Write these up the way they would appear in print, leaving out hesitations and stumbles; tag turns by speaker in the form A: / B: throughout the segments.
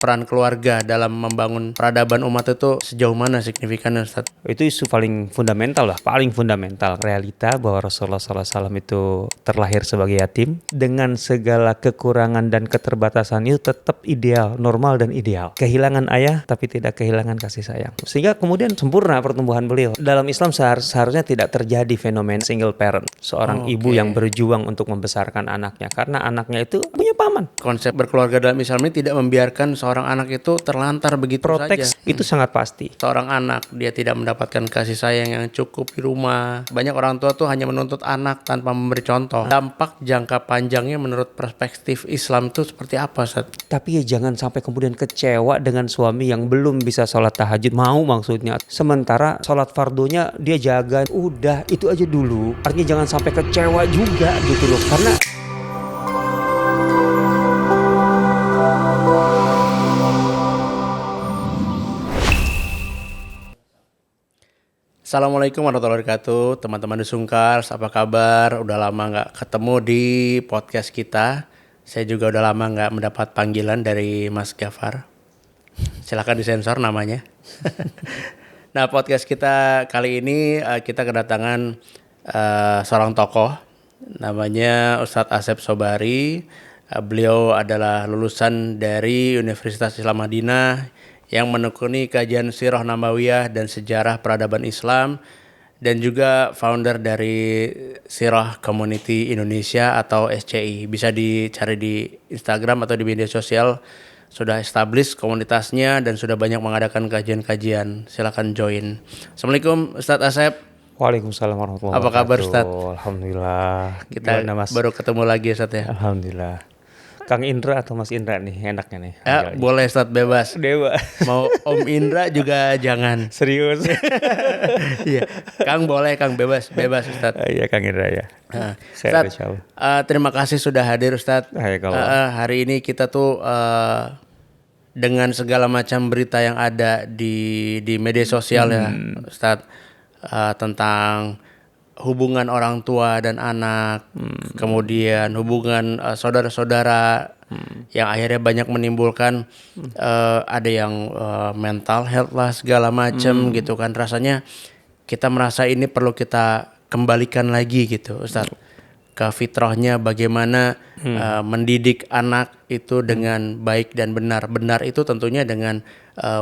A: peran keluarga dalam membangun peradaban umat itu sejauh mana signifikannya, Ustaz?
B: Itu isu paling fundamental lah, paling fundamental. Realita bahwa Rasulullah SAW itu terlahir sebagai yatim dengan segala kekurangan dan keterbatasan itu tetap ideal, normal dan ideal. Kehilangan ayah tapi tidak kehilangan kasih sayang. Sehingga kemudian sempurna pertumbuhan beliau. Dalam Islam seharusnya tidak terjadi fenomena single parent. Seorang ibu yang berjuang untuk membesarkan anaknya karena anaknya itu punya paman.
A: Konsep berkeluarga dalam Islam ini tidak membiarkan seorang anak itu terlantar begitu
B: Proteks
A: saja.
B: itu sangat pasti.
A: Seorang anak dia tidak mendapatkan kasih sayang yang cukup di rumah. Banyak orang tua tuh hanya menuntut anak tanpa memberi contoh. Dampak jangka panjangnya menurut perspektif Islam itu seperti apa, Ustaz?
B: Tapi ya jangan sampai kemudian kecewa dengan suami yang belum bisa sholat tahajud, maksudnya. Sementara sholat fardunya dia jaga, udah itu aja dulu. Artinya jangan sampai kecewa juga gitu loh. Karena
A: Assalamualaikum warahmatullahi wabarakatuh, teman-teman Sungkars, apa kabar? Udah lama nggak ketemu di podcast kita. Saya juga udah lama nggak mendapat panggilan dari Mas Gafar. Silakan disensor namanya. Nah, podcast kita kali ini kita kedatangan seorang tokoh, namanya Ustadz Asep Sobari. Beliau adalah lulusan dari Universitas Islam Madinah yang menekuni kajian Sirah Nabawiyah dan Sejarah Peradaban Islam, dan juga founder dari Sirah Community Indonesia atau SCI. Bisa dicari di Instagram atau di media sosial. Sudah establish komunitasnya dan sudah banyak mengadakan kajian-kajian. Silakan join. Assalamualaikum Ustadz Asep.
B: Waalaikumsalam warahmatullahi wabarakatuh.
A: Apa kabar Ustadz?
B: Alhamdulillah.
A: Kita baru ketemu lagi Ustadz ya.
B: Alhamdulillah. Kang Indra atau Mas Indra nih enaknya nih?
A: Boleh Ustadz, bebas.
B: Dewa.
A: Mau Om Indra juga jangan.
B: Serius?
A: Iya. Kang boleh, Kang bebas Ustadz.
B: Iya Kang Indra ya.
A: Ustadz, terima kasih sudah hadir Ustadz. Hari ini kita tuh dengan segala macam berita yang ada di media sosial ya Ustadz, tentang hubungan orang tua dan anak, kemudian hubungan saudara-saudara yang akhirnya banyak menimbulkan ada yang mental health lah segala macam gitu kan. Rasanya kita merasa ini perlu kita kembalikan lagi gitu Ustadz, ke fitrahnya bagaimana mendidik anak itu dengan baik dan benar. Benar itu tentunya dengan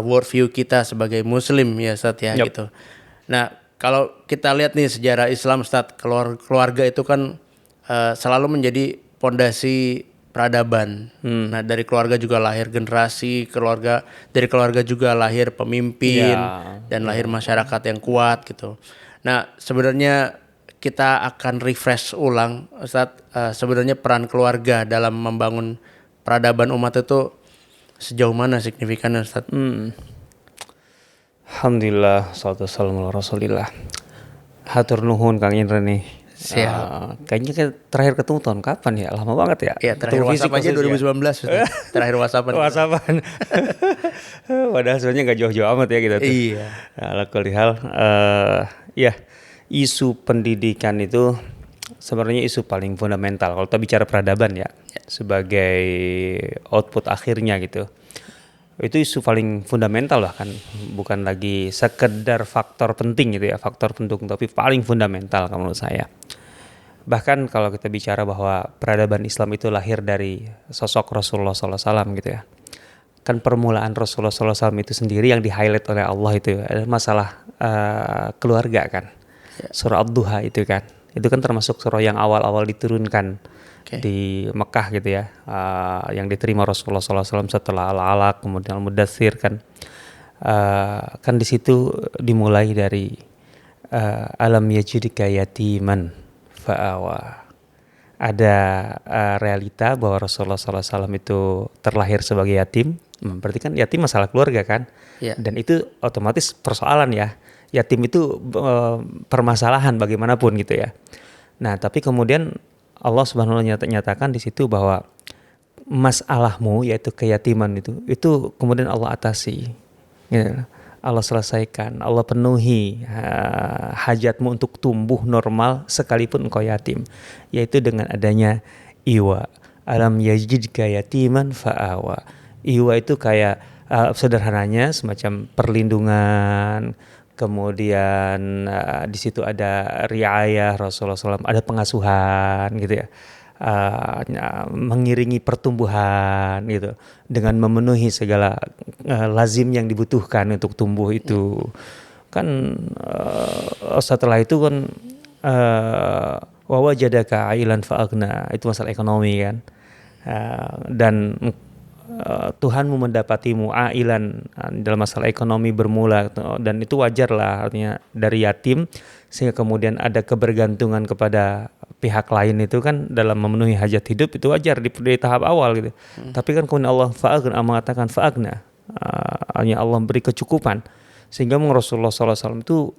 A: worldview kita sebagai muslim ya Ustadz ya gitu. Nah, kalau kita lihat nih sejarah Islam Ustadz, keluarga itu kan selalu menjadi pondasi peradaban. Nah, dari keluarga juga lahir generasi, dari keluarga juga lahir pemimpin dan lahir masyarakat yang kuat gitu. Nah, sebenarnya kita akan refresh ulang Ustadz, sebenarnya peran keluarga dalam membangun peradaban umat itu sejauh mana signifikannya Ustadz?
B: Alhamdulillah, salatu wassalamu ala Rasulillah. Hatur nuhun Kang Indra nih.
A: Siap.
B: Kayaknya terakhir ketemu tahun kapan ya? Lama banget ya?
A: Iya, terakhir WhatsApp aja 2019 ya. Terakhir WhatsAppan.
B: Padahal sebenarnya gak jauh-jauh amat ya kita tuh.
A: Iya.
B: Ala kulli hal, ya isu pendidikan itu sebenarnya isu paling fundamental kalau kita bicara peradaban ya, sebagai output akhirnya gitu. Itu isu paling fundamental lah kan, bukan lagi sekedar faktor penting gitu ya, faktor pendukung, tapi paling fundamental kalau menurut saya. Bahkan kalau kita bicara bahwa peradaban Islam itu lahir dari sosok Rasulullah SAW gitu ya, kan permulaan Rasulullah SAW itu sendiri yang di-highlight oleh Allah itu adalah masalah keluarga kan. Surah Ad-Duha itu kan termasuk surah yang awal-awal diturunkan di Mekah gitu ya, yang diterima Rasulullah SAW setelah Al-Alaq kemudian Al-Mudaththir kan di situ dimulai dari alam yajidka yatiman fa'awa. Ada realita bahwa Rasulullah SAW itu terlahir sebagai yatim, berarti kan yatim masalah keluarga kan, dan itu otomatis persoalan ya, yatim itu permasalahan bagaimanapun gitu ya. Nah tapi kemudian Allah Subhanahu wa Ta'ala nyatakan di situ bahwa masalahmu yaitu keyatiman itu kemudian Allah atasi, ya. Allah selesaikan, Allah penuhi hajatmu untuk tumbuh normal sekalipun engkau yatim, yaitu dengan adanya iwa. Alam yajidka yatiman fa'awa. Ihwa itu kayak sederhananya semacam perlindungan, kemudian di situ ada riayah Rasulullah SAW, ada pengasuhan gitu ya, mengiringi pertumbuhan gitu, dengan memenuhi segala lazim yang dibutuhkan untuk tumbuh itu. Kan setelah itu kan wa wajadaka ailan fa'aghna, itu masalah ekonomi kan. Dan Tuhanmu mendapatimu ailan dalam masalah ekonomi bermula, dan itu wajar lah, artinya dari yatim sehingga kemudian ada kebergantungan kepada pihak lain, itu kan dalam memenuhi hajat hidup itu wajar di tahap awal gitu. Tapi kan kemudian Allah mengatakan fa'aghna, hanya Allah beri kecukupan sehingga Rasulullah SAW itu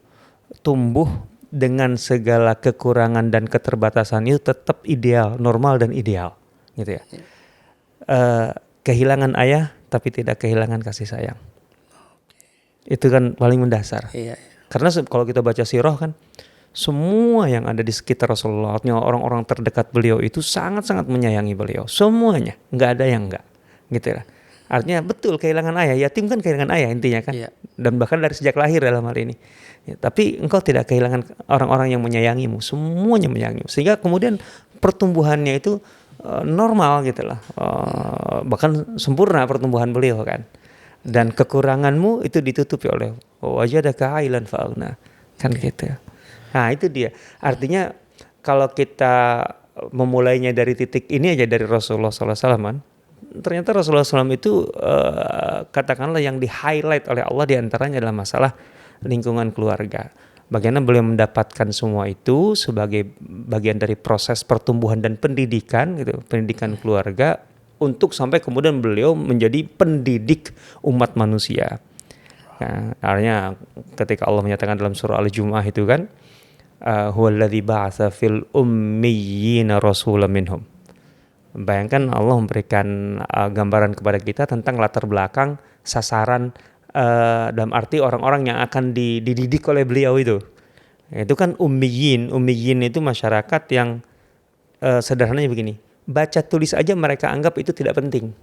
B: tumbuh dengan segala kekurangan dan keterbatasan itu tetap ideal, normal dan ideal gitu ya. Kehilangan ayah tapi tidak kehilangan kasih sayang. Itu kan paling mendasar. Karena kalau kita baca sirah kan, semua yang ada di sekitar Rasulullah, orang-orang terdekat beliau itu sangat-sangat menyayangi beliau. Semuanya, nggak ada yang nggak gitu ya. Artinya betul kehilangan ayah, yatim kan kehilangan ayah intinya kan. Dan bahkan dari sejak lahir dalam hal ini. Tapi engkau tidak kehilangan orang-orang yang menyayangimu, semuanya menyayangimu, sehingga kemudian pertumbuhannya itu normal gitu lah, bahkan sempurna pertumbuhan beliau kan. Dan kekuranganmu itu ditutupi oleh wajadaka ailan fa'aghna kan gitu. Nah itu dia, artinya kalau kita memulainya dari titik ini aja, dari Rasulullah SAW, ternyata Rasulullah SAW itu katakanlah yang di highlight oleh Allah diantaranya adalah masalah lingkungan keluarga. Bagaimana beliau mendapatkan semua itu sebagai bagian dari proses pertumbuhan dan pendidikan gitu, pendidikan keluarga, untuk sampai kemudian beliau menjadi pendidik umat manusia. Nah, artinya ketika Allah menyatakan dalam surah Al-Jumu'ah itu kan, huwallazi ba'atsa fil ummiyina rasulan minhum. Bayangkan Allah memberikan gambaran kepada kita tentang latar belakang sasaran, dalam arti orang-orang yang akan dididik oleh beliau itu. Itu kan ummiyin itu masyarakat yang sederhananya begini, baca tulis aja mereka anggap itu tidak penting.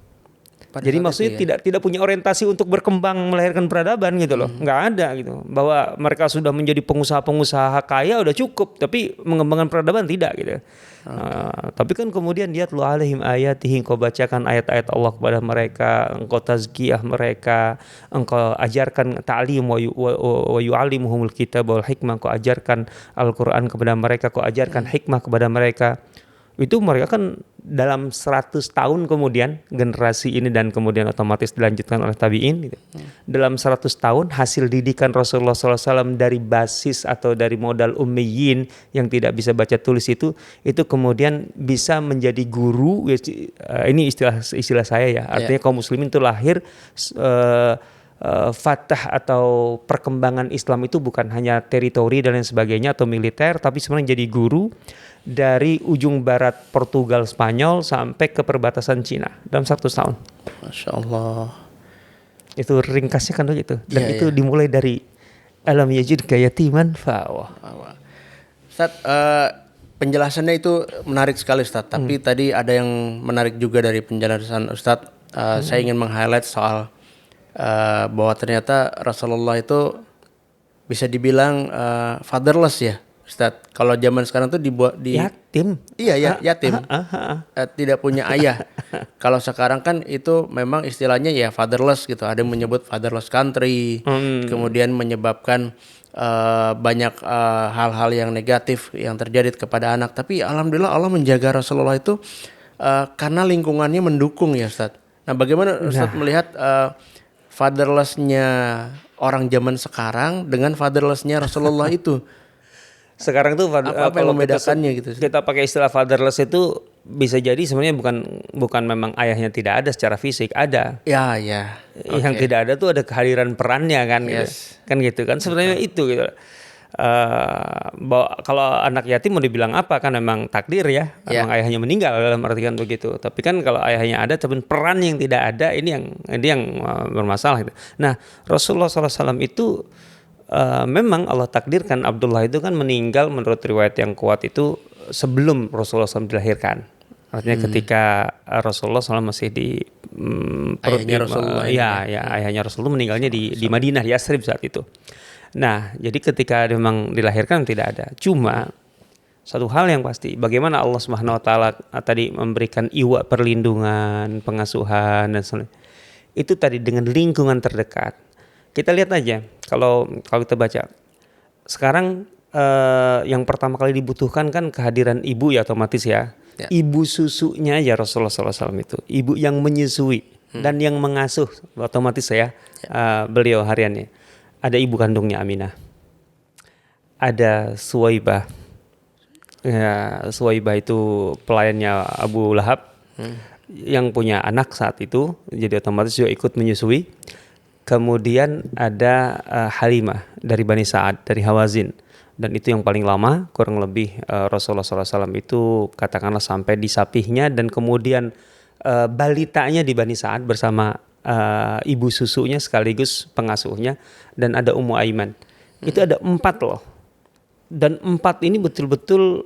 B: Jadi maksudnya tidak punya orientasi untuk berkembang melahirkan peradaban gitu loh, nggak ada gitu. Bahwa mereka sudah menjadi pengusaha-pengusaha kaya udah cukup, tapi mengembangkan peradaban tidak gitu. Tapi kan kemudian dia tlu alaihim ayatihi, engkau bacakan ayat-ayat Allah kepada mereka, engkau tazkiyah mereka, engkau ajarkan ta'lim wa yu'allimuhumul kitab wal hikmah, engkau ajarkan Al-Quran kepada mereka, engkau ajarkan hikmah kepada mereka. Itu mereka kan dalam 100 tahun kemudian generasi ini, dan kemudian otomatis dilanjutkan oleh tabi'in gitu. Dalam 100 tahun hasil didikan Rasulullah SAW dari basis atau dari modal ummiyin yang tidak bisa baca tulis itu kemudian bisa menjadi guru. Ini istilah saya ya, artinya kaum muslimin itu lahir fatah atau perkembangan Islam itu bukan hanya teritori dan lain sebagainya atau militer, tapi sebenarnya jadi guru dari ujung barat Portugal, Spanyol sampai ke perbatasan Cina dalam 100 tahun.
A: Masya Allah.
B: Itu ringkasnya kan begitu. Dan itu dimulai dari alam yajidka yatiman fa'awa.
A: Ustaz, penjelasannya itu menarik sekali Ustaz. Tapi tadi ada yang menarik juga dari penjelasan Ustaz. Saya ingin meng-highlight soal bahwa ternyata Rasulullah itu bisa dibilang fatherless ya Ustaz. Kalau zaman sekarang tuh
B: yatim.
A: Iya yatim. Tidak punya ayah. Kalau sekarang kan itu memang istilahnya ya fatherless gitu. Ada yang menyebut fatherless country. Kemudian menyebabkan banyak hal-hal yang negatif yang terjadi kepada anak. Tapi alhamdulillah Allah menjaga Rasulullah itu karena lingkungannya mendukung ya Ustaz. Nah bagaimana Ustaz melihat fatherless-nya orang zaman sekarang dengan fatherless-nya Rasulullah itu?
B: Sekarang tuh
A: apa yang membedakannya gitu?
B: Kita pakai istilah fatherless itu bisa jadi sebenarnya bukan memang ayahnya tidak ada secara fisik, ada.
A: Ya.
B: Yang tidak ada tuh ada kehadiran perannya kan, gitu. Kan gitu kan sebenarnya itu gitu. Kalau anak yatim mau dibilang apa, kan memang takdir ya, memang ayahnya meninggal dalam artian begitu. Tapi kan kalau ayahnya ada tapi peran yang tidak ada, ini yang bermasalah gitu. Nah Rasulullah SAW itu memang Allah takdirkan Abdullah itu kan meninggal menurut riwayat yang kuat itu sebelum Rasulullah SAW dilahirkan. Artinya ketika Rasulullah SAW masih di
A: ayahnya Rasulullah.
B: Ayahnya Rasulullah meninggalnya di Madinah, di Yathrib saat itu. Nah, jadi ketika memang dilahirkan tidak ada. Cuma satu hal yang pasti, bagaimana Allah Subhanahu wa taala tadi memberikan iwa perlindungan, pengasuhan dan sebagainya. Itu tadi dengan lingkungan terdekat. Kita lihat aja kalau kita baca. Sekarang yang pertama kali dibutuhkan kan kehadiran ibu ya, otomatis ya. Ibu susunya ya Rasulullah SAW itu, ibu yang menyusui dan yang mengasuh, otomatis ya. Beliau hariannya. Ada ibu kandungnya Aminah. Ada Suwaibah. Ya, Suwaibah itu pelayannya Abu Lahab yang punya anak saat itu, jadi otomatis juga ikut menyusui. Kemudian ada Halimah dari Bani Sa'ad, dari Hawazin, dan itu yang paling lama, kurang lebih Rasulullah SAW itu katakanlah sampai di sapihnya, dan kemudian balitanya di Bani Sa'ad bersama ibu susunya sekaligus pengasuhnya, dan ada Ummu Aiman. Itu ada 4 loh. Dan 4 ini betul-betul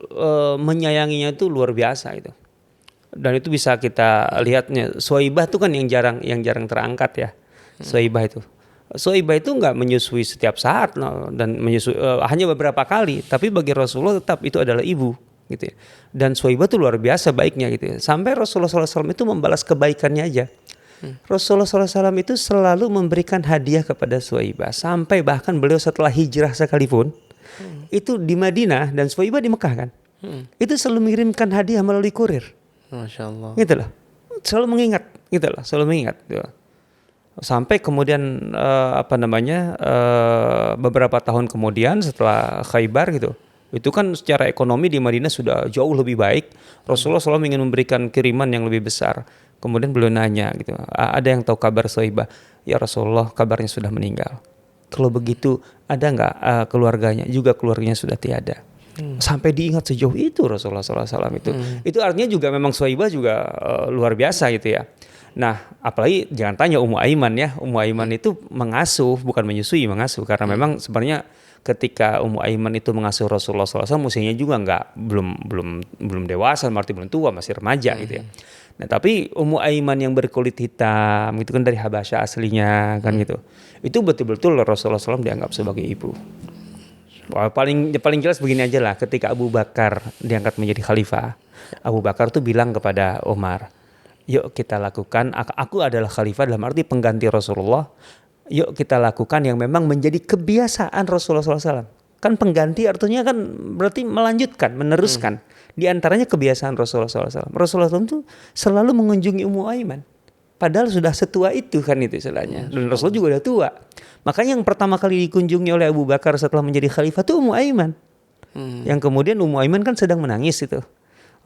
B: menyayanginya itu luar biasa itu. Dan itu bisa kita lihatnya. Suwaibah itu kan yang jarang terangkat ya. Suwaibah itu nggak menyusui setiap saat dan menyusui hanya beberapa kali. Tapi bagi Rasulullah tetap itu adalah ibu gitu ya. Dan Suwaibah itu luar biasa baiknya gitu ya. Sampai Rasulullah SAW itu membalas kebaikannya aja. Rasulullah SAW itu selalu memberikan hadiah kepada Suwaibah. Sampai bahkan beliau setelah hijrah sekalipun itu di Madinah dan Suwaibah di Mekah kan, itu selalu mengirimkan hadiah melalui kurir.
A: Masya Allah.
B: Gitu loh, selalu mengingat, gitu. Sampai kemudian beberapa tahun kemudian setelah Khaybar gitu, itu kan secara ekonomi di Madinah sudah jauh lebih baik. Rasulullah selalu ingin memberikan kiriman yang lebih besar. Kemudian beliau nanya gitu, ada yang tahu kabar Suwaibah? Ya Rasulullah, kabarnya sudah meninggal. Kalau begitu ada nggak keluarganya? Juga keluarganya sudah tiada. Sampai diingat sejauh itu Rasulullah SAW itu. Itu artinya juga memang Suwaibah juga luar biasa gitu ya. Nah, apalagi jangan tanya Ummu Aiman ya. Ummu Aiman itu mengasuh, bukan menyusui, mengasuh. Karena memang sebenarnya ketika Ummu Aiman itu mengasuh Rasulullah SAW, usianya juga belum dewasa, berarti belum tua, masih remaja gitu ya. Nah, tapi Ummu Aiman yang berkulit hitam itu kan dari Habasyah aslinya kan gitu. Itu betul-betul Rasulullah SAW dianggap sebagai ibu. Paling jelas begini aja lah, ketika Abu Bakar diangkat menjadi khalifah, Abu Bakar tuh bilang kepada Umar, yuk kita lakukan, aku adalah khalifah dalam arti pengganti Rasulullah, yuk kita lakukan yang memang menjadi kebiasaan Rasulullah SAW. Kan pengganti artinya kan berarti melanjutkan, meneruskan. Di antaranya kebiasaan Rasulullah SAW. Rasulullah SAW itu selalu mengunjungi Ummu Aiman. Padahal sudah setua itu kan itu istilahnya. Dan Rasulullah juga udah tua. Makanya yang pertama kali dikunjungi oleh Abu Bakar setelah menjadi khalifah itu Ummu Aiman. Yang kemudian Ummu Aiman kan sedang menangis itu.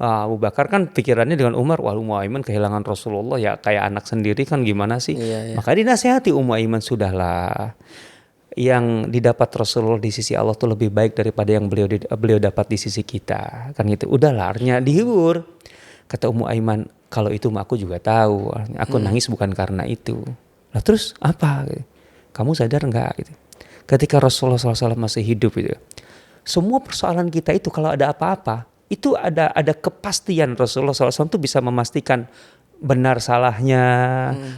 B: Abu Bakar kan pikirannya dengan Umar, wah Ummu Aiman kehilangan Rasulullah ya kayak anak sendiri kan gimana sih. Iya. Maka dinasihati Ummu Aiman, sudahlah. Yang didapat Rasulullah di sisi Allah tuh lebih baik daripada yang beliau dapat di sisi kita. Kan gitu. Udahlah, artinya dihibur. Kata Ummu Aiman, kalau itu aku juga tahu. Aku nangis bukan karena itu. Lah terus apa? Kamu sadar enggak? Gitu. Ketika Rasulullah SAW masih hidup itu, semua persoalan kita itu kalau ada apa-apa, itu ada kepastian Rasulullah SAW itu bisa memastikan benar salahnya.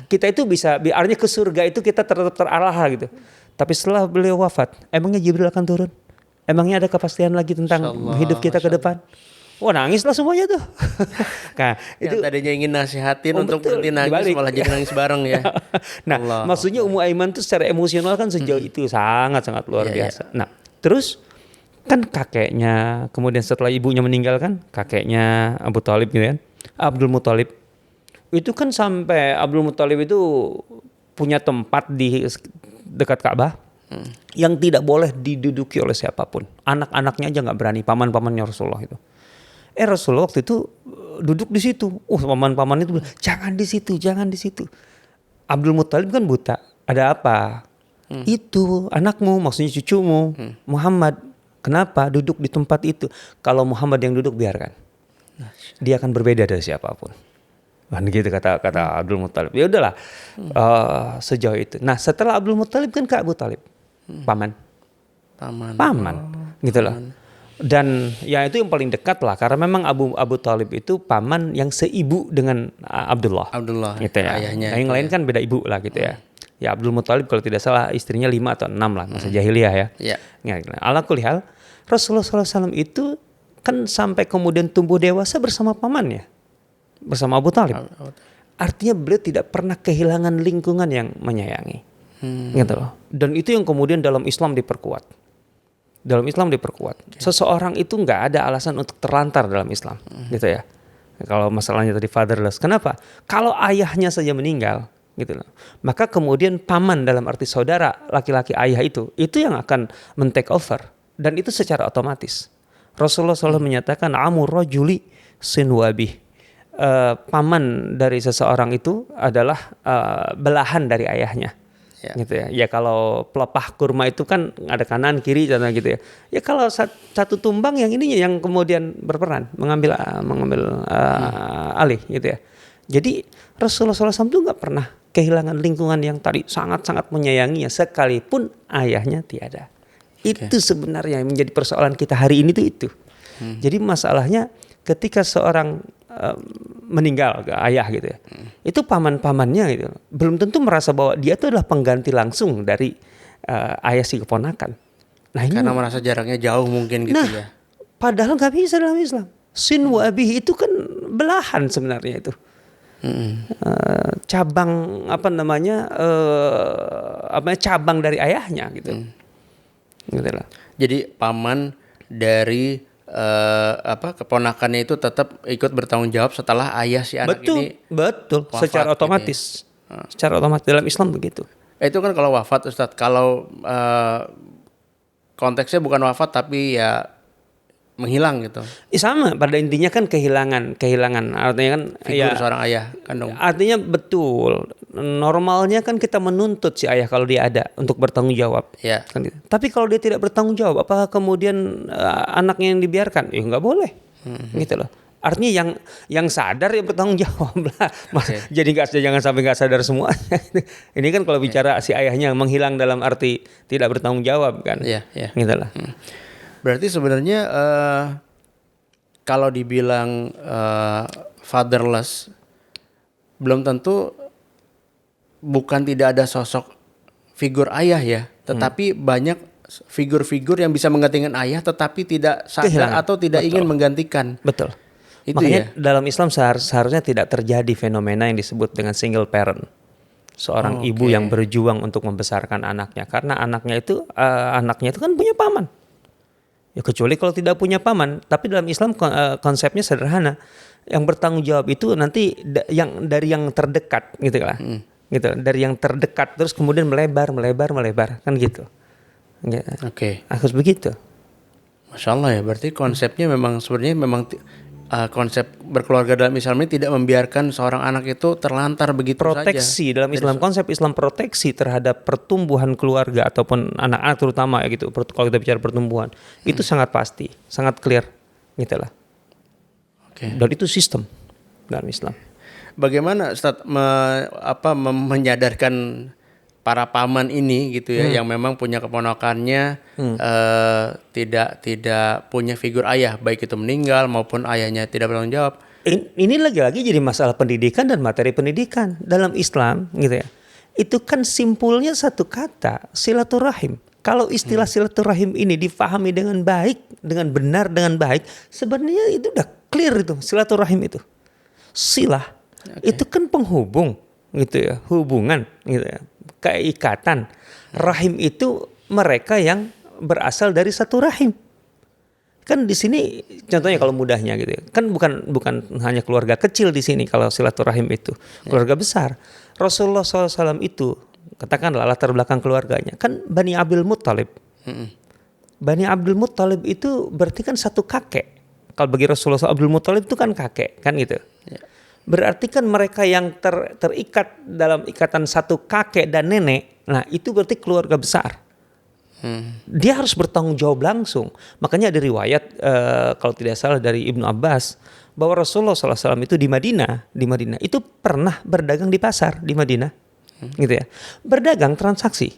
B: Kita itu bisa, artinya ke surga itu kita tetap terarah gitu. Tapi setelah beliau wafat, emangnya Jibril akan turun? Emangnya ada kepastian lagi tentang hidup kita ke depan? Wah, nangislah semuanya tuh. Nah,
A: itu tadinya ingin nasihatin untuk berhenti nangis malah jadi nangis bareng ya.
B: Nah, maksudnya Ummu Aiman tuh secara emosional kan sejauh itu sangat-sangat luar biasa. Nah, terus kan kakeknya, kemudian setelah ibunya meninggal kan kakeknya Abu Thalib gitu kan, Abdul Muthalib. Itu kan sampai Abdul Muthalib itu punya tempat di dekat Ka'bah yang tidak boleh diduduki oleh siapapun. Anak-anaknya aja nggak berani, paman-pamannya Rasulullah itu. Rasulullah waktu itu duduk di situ. Paman-paman itu bilang, jangan di situ. Abdul Muthalib kan buta. Ada apa? Itu anakmu, maksudnya cucumu, Muhammad. Kenapa duduk di tempat itu? Kalau Muhammad yang duduk biarkan. Dia akan berbeda dari siapapun. Kan gitu kata Abdul Muthalib. Ya udahlah, sejauh itu. Nah setelah Abdul Muthalib kan ke Abu Talib, paman, gitu loh. Dan ya itu yang paling dekat lah, karena memang Abu Thalib itu paman yang seibu dengan Abdullah gitu ya.
A: Ayahnya.
B: Nah, yang lain kan beda ibu lah gitu ya. Ya Abdul Muthalib kalau tidak salah istrinya 5 atau 6 lah masa jahiliyah ya. Ya, ala kulli hal Rasulullah SAW itu kan sampai kemudian tumbuh dewasa bersama pamannya, bersama Abu Thalib. Artinya beliau tidak pernah kehilangan lingkungan yang menyayangi, gitu loh. Dan itu yang kemudian dalam Islam diperkuat. Seseorang itu nggak ada alasan untuk terlantar dalam Islam, gitu ya. Kalau masalahnya tadi fatherless, kenapa? Kalau ayahnya saja meninggal, gitu loh, maka kemudian paman dalam arti saudara laki-laki ayah itu yang akan men-take over, dan itu secara otomatis. Rasulullah SAW menyatakan amur rajuli sinwabih. Paman dari seseorang itu adalah belahan dari ayahnya. Gitu ya. Ya kalau pelepah kurma itu kan ada kanan kiri contohnya gitu ya. Ya kalau satu tumbang yang ininya yang kemudian berperan mengambil alih gitu ya. Jadi Rasulullah SAW itu nggak pernah kehilangan lingkungan yang tadi sangat-sangat menyayanginya sekalipun ayahnya tiada. Itu sebenarnya yang menjadi persoalan kita hari ini tuh itu. Jadi masalahnya ketika seorang meninggal ayah gitu ya, itu paman-pamannya gitu belum tentu merasa bahwa dia itu adalah pengganti langsung dari ayah si keponakan. Nah ini
A: karena merasa jaraknya jauh mungkin gitu ya.
B: Padahal nggak bisa dalam Islam. Sin wa abih itu kan belahan sebenarnya itu. Cabang cabang dari ayahnya gitu. Gitu lah.
A: Jadi paman dari keponakannya itu tetap ikut bertanggung jawab setelah ayah si anak ini
B: betul
A: wafat,
B: secara otomatis gitu ya. Secara otomatis dalam Islam begitu.
A: Itu kan kalau wafat Ustadz, kalau konteksnya bukan wafat tapi ya menghilang gitu.
B: Sama pada intinya kan kehilangan artinya kan
A: figur seorang ayah kandung.
B: Artinya betul. Normalnya kan kita menuntut si ayah kalau dia ada untuk bertanggung jawab. Kan gitu. Tapi kalau dia tidak bertanggung jawab, apakah kemudian anaknya yang dibiarkan? Ya nggak boleh. Gitu loh. Artinya yang sadar ya bertanggung jawab lah. Jadi jangan sampai nggak sadar semuanya. Ini kan kalau bicara si ayahnya menghilang dalam arti tidak bertanggung jawab kan. Gitu lah.
A: Berarti sebenarnya kalau dibilang fatherless, belum tentu bukan tidak ada sosok figur ayah ya, tetapi banyak figur-figur yang bisa menggantikan ayah tetapi tidak sadar atau tidak ingin menggantikan.
B: Betul.
A: Itu
B: makanya
A: ya?
B: Dalam Islam seharusnya tidak terjadi fenomena yang disebut dengan single parent. Seorang ibu yang berjuang untuk membesarkan anaknya, karena anaknya itu kan punya paman. Ya kecuali kalau tidak punya paman, tapi dalam Islam konsepnya sederhana. Yang bertanggung jawab itu nanti dari yang terdekat gitu lah. Gitu, dari yang terdekat terus kemudian melebar kan gitu. Harus begitu.
A: Masya Allah ya, berarti konsepnya memang sebenarnya konsep berkeluarga dalam Islam ini tidak membiarkan seorang anak itu terlantar begitu saja.
B: Proteksi dalam Islam, konsep Islam proteksi terhadap pertumbuhan keluarga ataupun anak-anak terutama ya gitu. Kalau kita bicara pertumbuhan, itu sangat pasti, sangat clear gitulah. Dan itu sistem dalam Islam. Bagaimana
A: Ustadz menyadarkan para paman ini gitu ya, yang memang punya keponakannya tidak punya figur ayah, baik itu meninggal maupun ayahnya tidak bertanggung jawab.
B: Ini lagi-lagi jadi masalah pendidikan dan materi pendidikan dalam Islam gitu ya. Itu kan simpulnya satu kata, silaturahim. Kalau istilah silaturahim ini difahami dengan baik, dengan benar, dengan baik, sebenarnya itu udah clear itu silaturahim itu. Silah itu kan penghubung gitu ya, hubungan gitu ya. Keikatan. Rahim itu mereka yang berasal dari satu rahim. Kan di sini contohnya kalau mudahnya gitu ya. Kan bukan hanya keluarga kecil di sini kalau silaturahim itu. Keluarga besar. Rasulullah SAW itu katakanlah latar belakang keluarganya kan Bani Abdul Muthalib. Bani Abdul Muthalib itu berarti kan satu kakek. Kalau bagi Rasulullah Abdul Muthalib itu kan kakek kan gitu. Berarti kan mereka yang terikat dalam ikatan satu kakek dan nenek, nah itu berarti keluarga besar. Dia harus bertanggung jawab langsung. Makanya ada riwayat kalau tidak salah dari Ibnu Abbas bahwa Rasulullah SAW itu di Madinah itu pernah berdagang di pasar di Madinah, gitu ya. Berdagang transaksi.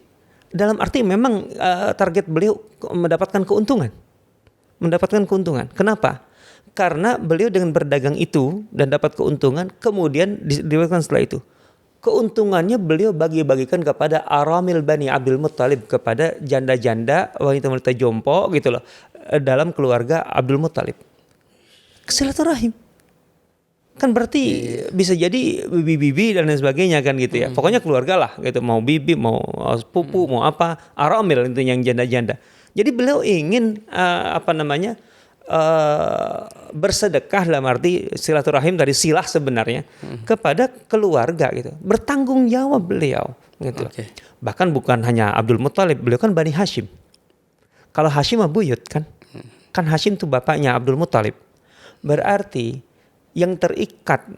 B: Dalam arti memang target beliau mendapatkan keuntungan. mendapatkan keuntungan. Kenapa? Karena beliau dengan berdagang itu dan dapat keuntungan, kemudian diriwayatkan setelah itu keuntungannya beliau bagi-bagikan kepada aramil Bani Abdul Muttalib, kepada janda-janda, wanita-wanita jompo gitu loh, dalam keluarga Abdul Muttalib. Silaturahim. Kan berarti bisa jadi bibi-bibi dan lain sebagainya kan gitu ya. Pokoknya keluarga lah gitu, mau bibi, mau pupu, mau apa, aramil itu yang janda-janda. Jadi beliau ingin bersedekah dalam arti silaturahim dari silah sebenarnya kepada keluarga gitu. Bertanggung jawab beliau gitu. Okay. Bahkan bukan hanya Abdul Muttalib, beliau kan Bani Hashim. Kalau Hashim buyut kan. Kan Hashim itu bapaknya Abdul Muttalib. Berarti yang terikat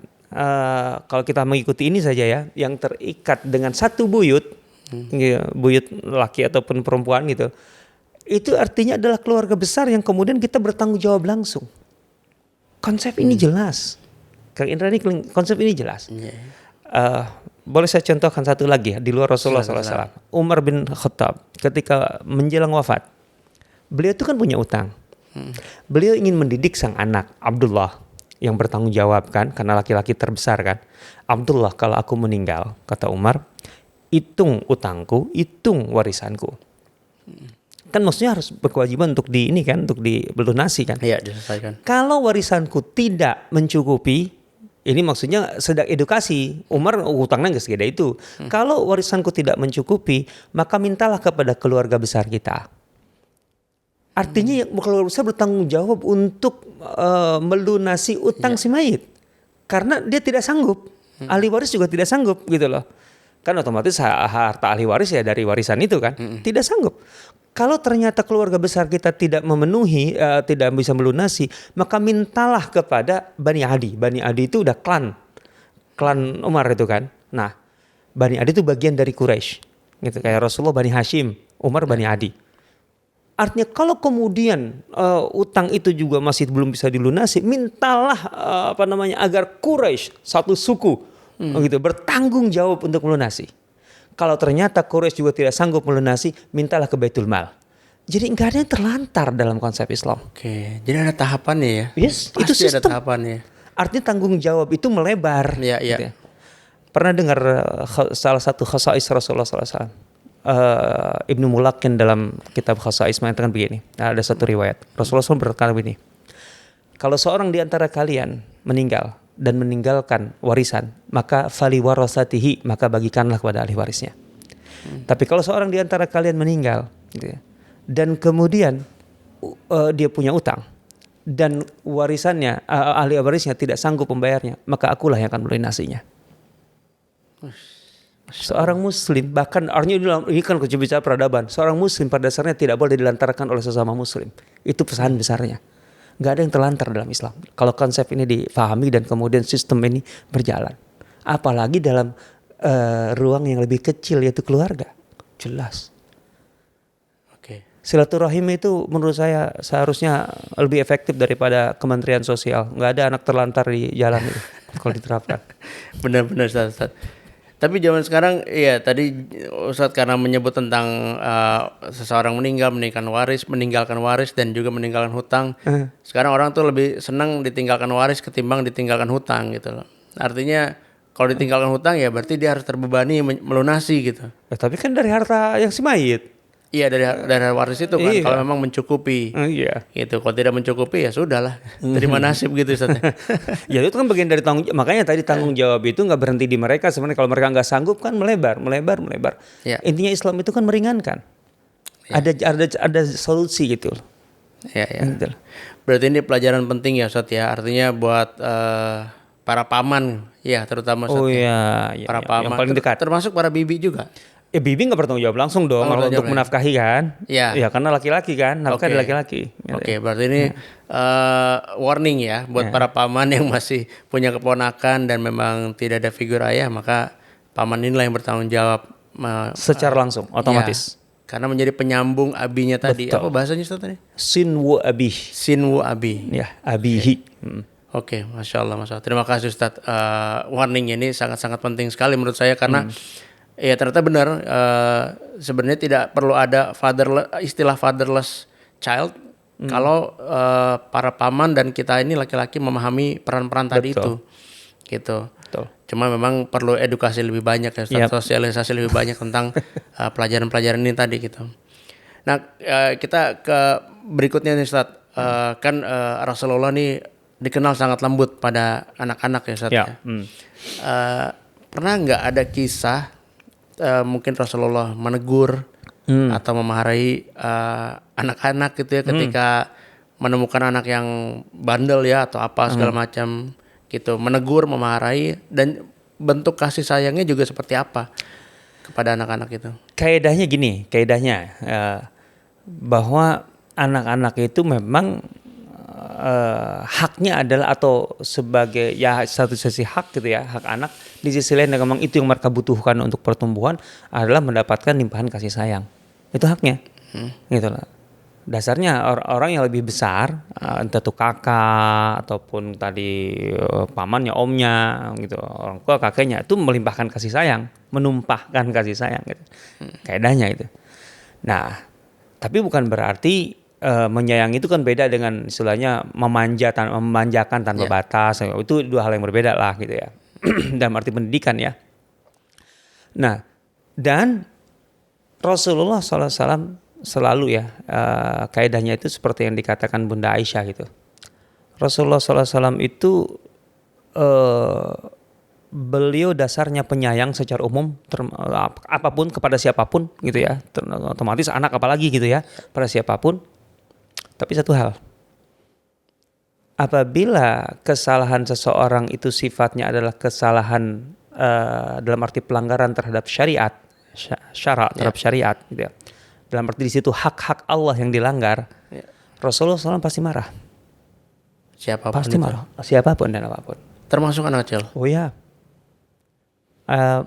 B: kalau kita mengikuti ini saja ya, yang terikat dengan satu buyut, buyut laki ataupun perempuan gitu. Itu artinya adalah keluarga besar yang kemudian kita bertanggung jawab langsung. Konsep ini jelas. Kang Indra ini konsep ini jelas. Boleh saya contohkan satu lagi ya, di luar Rasulullah SAW. Umar bin Khattab ketika menjelang wafat, beliau itu kan punya utang. Beliau ingin mendidik sang anak Abdullah yang bertanggung jawab kan, karena laki-laki terbesar kan. Abdullah, kalau aku meninggal, kata Umar, hitung utangku, hitung warisanku. Kan maksudnya harus berkewajiban untuk untuk dilunasi kan.
A: Iya, diselesaikan.
B: Kalau warisanku tidak mencukupi, ini maksudnya sedang edukasi. Umar utangnya nggak segede itu. Kalau warisanku tidak mencukupi, maka mintalah kepada keluarga besar kita. Artinya keluarga besar bertanggung jawab untuk melunasi utang si mayit. Karena dia tidak sanggup. Ahli waris juga tidak sanggup gitu loh. Kan otomatis harta ahli waris ya dari warisan itu kan. Tidak sanggup. Kalau ternyata keluarga besar kita tidak memenuhi, tidak bisa melunasi, maka mintalah kepada Bani Adi. Bani Adi itu udah klan Umar itu kan. Nah, Bani Adi itu bagian dari Quraisy. Gitu, kayak Rasulullah Bani Hashim, Umar Bani Adi. Artinya kalau kemudian utang itu juga masih belum bisa dilunasi, mintalah agar Quraisy satu suku gitu bertanggung jawab untuk melunasi. Kalau ternyata Quraisy juga tidak sanggup melunasi, mintalah ke Baitul Mal. Jadi nggak ada yang terlantar dalam konsep Islam.
A: Oke, jadi ada tahapannya ya?
B: Yes,
A: pasti
B: itu sistem.
A: Ada tahapannya.
B: Artinya tanggung jawab itu melebar.
A: Iya.
B: Gitu ya. Pernah dengar salah satu khasais Rasulullah SAW? Ibnu Mulakin dalam kitab khasais mengatakan begini. Nah, ada satu riwayat. Rasulullah SAW berkata begini. Kalau seorang di antara kalian meninggal dan meninggalkan warisan, maka fali warasatihi, maka bagikanlah kepada ahli warisnya. Tapi kalau seorang di antara kalian meninggal gitu ya, dan kemudian dia punya utang dan warisannya ahli warisnya tidak sanggup membayarnya, maka akulah yang akan melunasinya. Seorang muslim, bahkan artinya ini kan bicara peradaban, seorang muslim pada dasarnya tidak boleh dilantarkan oleh sesama muslim. Itu pesan besarnya. Gak ada yang terlantar dalam Islam. Kalau konsep ini difahami dan kemudian sistem ini berjalan. Apalagi dalam ruang yang lebih kecil yaitu keluarga. Jelas.
A: Oke.
B: Silaturahim itu menurut saya seharusnya lebih efektif daripada Kementerian Sosial. Gak ada anak terlantar di jalan itu kalau diterapkan.
A: Benar-benar Ustaz. Tapi zaman sekarang ya tadi Ustadz karena menyebut tentang seseorang meninggalkan waris dan juga meninggalkan hutang. Sekarang orang tuh lebih senang ditinggalkan waris ketimbang ditinggalkan hutang gitu loh. Artinya kalau ditinggalkan hutang ya berarti dia harus terbebani melunasi gitu.
B: Tapi kan dari harta yang si mayit.
A: Iya dari waris itu kan kalau memang mencukupi.
B: Iya.
A: Gitu. Kalau tidak mencukupi ya sudahlah. Terima nasib gitu Ustaz.
B: Ya itu kan bagian dari tanggung jawab. Makanya tadi tanggung jawab itu nggak berhenti di mereka. Sebenarnya kalau mereka nggak sanggup kan melebar. Ya. Intinya Islam itu kan meringankan. Ya. Ada solusi gitu.
A: Ya. Gitu. Berarti ini pelajaran penting ya Ustaz ya. Artinya buat para paman ya terutama Ustaz.
B: Oh
A: ya.
B: Para
A: paman.
B: Yang paling dekat.
A: Termasuk para bibi juga.
B: Bibi nggak bertanggung jawab langsung dong kalau untuk menafkahi kan. Iya. Ya karena laki-laki kan, nafkah laki-laki.
A: Oke, berarti ini warning ya buat para paman yang masih punya keponakan dan memang tidak ada figur ayah, maka paman inilah yang bertanggung jawab
B: secara langsung, otomatis.
A: Ya, karena menjadi penyambung abinya tadi. Betul. Apa bahasanya Ustaz tadi?
B: Sinwu abi. Ya, abihi.
A: Oke, Masya Allah. Terima kasih Ustaz. Warning ini sangat-sangat penting sekali menurut saya karena ya ternyata benar sebenarnya tidak perlu ada istilah fatherless child kalau para paman dan kita ini laki-laki memahami peran-peran tadi itu, gitu.
B: Betul.
A: Cuma memang perlu edukasi lebih banyak ya, sosialisasi lebih banyak tentang pelajaran-pelajaran ini tadi gitu. Nah, kita ke berikutnya nih Ustaz. Kan Rasulullah nih dikenal sangat lembut pada anak-anak ya Ustaz. Pernah nggak ada kisah mungkin Rasulullah menegur atau memarahi anak-anak gitu ya ketika menemukan anak yang bandel ya atau apa segala macam gitu, menegur, memarahi, dan bentuk kasih sayangnya juga seperti apa kepada anak-anak itu?
B: Kaedahnya gini, bahwa anak-anak itu memang haknya adalah, atau sebagai ya satu sisi hak gitu ya, hak anak, di sisi lain memang itu yang mereka butuhkan untuk pertumbuhan adalah mendapatkan limpahan kasih sayang. Itu haknya, gitu lah. Dasarnya orang yang lebih besar, entah itu kakak ataupun tadi pamannya, omnya, gitu, orang tua, kakeknya itu melimpahkan kasih sayang, menumpahkan kasih sayang, gitu. Kaedahnya itu. Nah, tapi bukan berarti menyayangi itu kan beda dengan istilahnya memanjakan tanpa batas. Itu dua hal yang berbeda lah, gitu ya. Dalam arti pendidikan ya. Nah, dan Rasulullah SAW selalu ya kaedahnya itu seperti yang dikatakan Bunda Aisyah gitu. Rasulullah SAW itu beliau dasarnya penyayang secara umum, apapun kepada siapapun gitu ya, otomatis anak apalagi gitu ya, pada siapapun. Tapi satu hal, apabila kesalahan seseorang itu sifatnya adalah kesalahan dalam arti pelanggaran terhadap syariat, terhadap syariat gitu ya, dalam arti di situ hak-hak Allah yang dilanggar, Rasulullah SAW pasti marah.
A: Siapapun
B: pasti
A: itu.
B: marah, siapapun dan apapun.
A: Termasuk anak kecil.
B: Oh ya,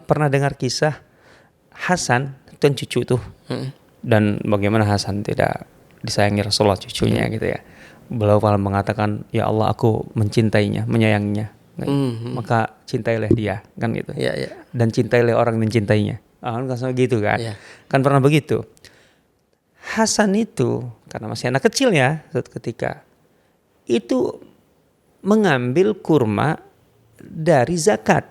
B: pernah dengar kisah Hasan dan cucu tuh, dan bagaimana Hasan tidak disayangi Rasulullah cucunya gitu ya. Beliau malah mengatakan, ya Allah, aku mencintainya, menyayanginya. Maka cintailah dia, kan gitu. Dan cintailah orang yang mencintainya. Kan gitu kan. Kan pernah begitu. Hasan itu karena masih anak kecil ya, suatu ketika itu mengambil kurma dari zakat.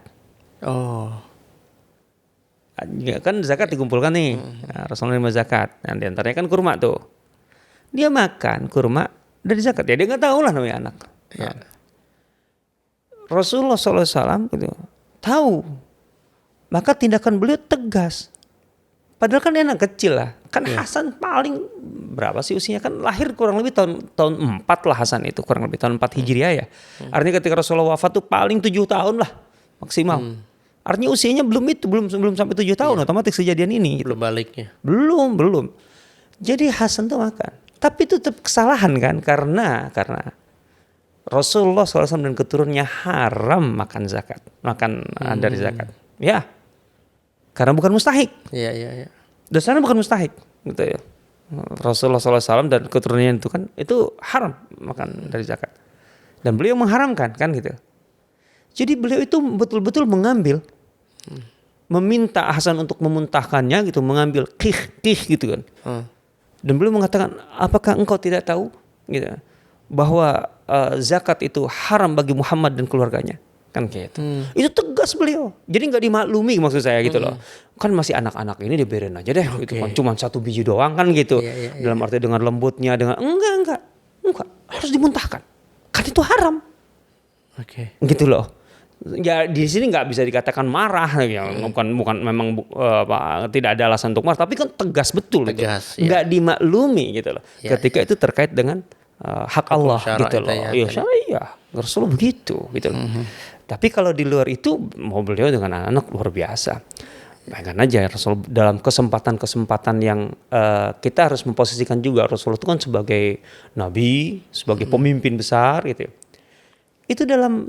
B: Kan zakat dikumpulkan nih. Rasulullah menerima zakat. Nah, di antaranya kan kurma tuh. Dia makan kurma dari zakat. Ya dia nggak tahu lah namanya anak. Rasulullah SAW gitu, tahu. Maka tindakan beliau tegas. Padahal kan dia anak kecil lah. Kan Hasan paling berapa sih usianya, kan lahir kurang lebih tahun 4 lah Hasan itu, kurang lebih tahun 4 Hijriah ya. Artinya ketika Rasulullah wafat tuh paling 7 tahun lah maksimal. Artinya usianya belum sampai 7 tahun otomatis kejadian ini.
A: Belum baliknya.
B: Belum. Jadi Hasan tuh makan. Tapi itu tetap kesalahan kan, karena Rasulullah SAW dan keturunannya haram makan zakat, makan dari zakat. Ya. Karena bukan mustahik.
A: Iya.
B: Dasarnya bukan mustahik, gitu ya. Rasulullah SAW dan keturunannya itu kan itu haram makan dari zakat. Dan beliau mengharamkan kan gitu. Jadi beliau itu betul-betul mengambil, meminta Hasan untuk memuntahkannya gitu, mengambil kih gitu kan. Dan beliau mengatakan, apakah engkau tidak tahu gitu, bahwa zakat itu haram bagi Muhammad dan keluarganya? Kan gitu. Itu tegas beliau. Jadi nggak dimaklumi maksud saya gitu loh. Kan masih anak-anak ini dibiarin aja deh gitu kan. Cuma 1 biji doang kan gitu. Dalam arti dengan lembutnya, dengan enggak. Harus dimuntahkan. Kan itu haram. Gitu loh. Ya di sini nggak bisa dikatakan marah ya, bukan memang tidak ada alasan untuk marah, tapi kan tegas betul
A: tegas,
B: gitu. Nggak dimaklumi gitu loh. Ketika itu terkait dengan hak Allah gitu loh. Iya, syariah. Rasulullah begitu gitu loh. Tapi kalau di luar itu mau beliau dengan anak-anak luar biasa. Bayangkan aja Rasul dalam kesempatan-kesempatan yang kita harus memposisikan juga Rasulullah itu kan sebagai nabi, sebagai pemimpin besar gitu ya. Itu dalam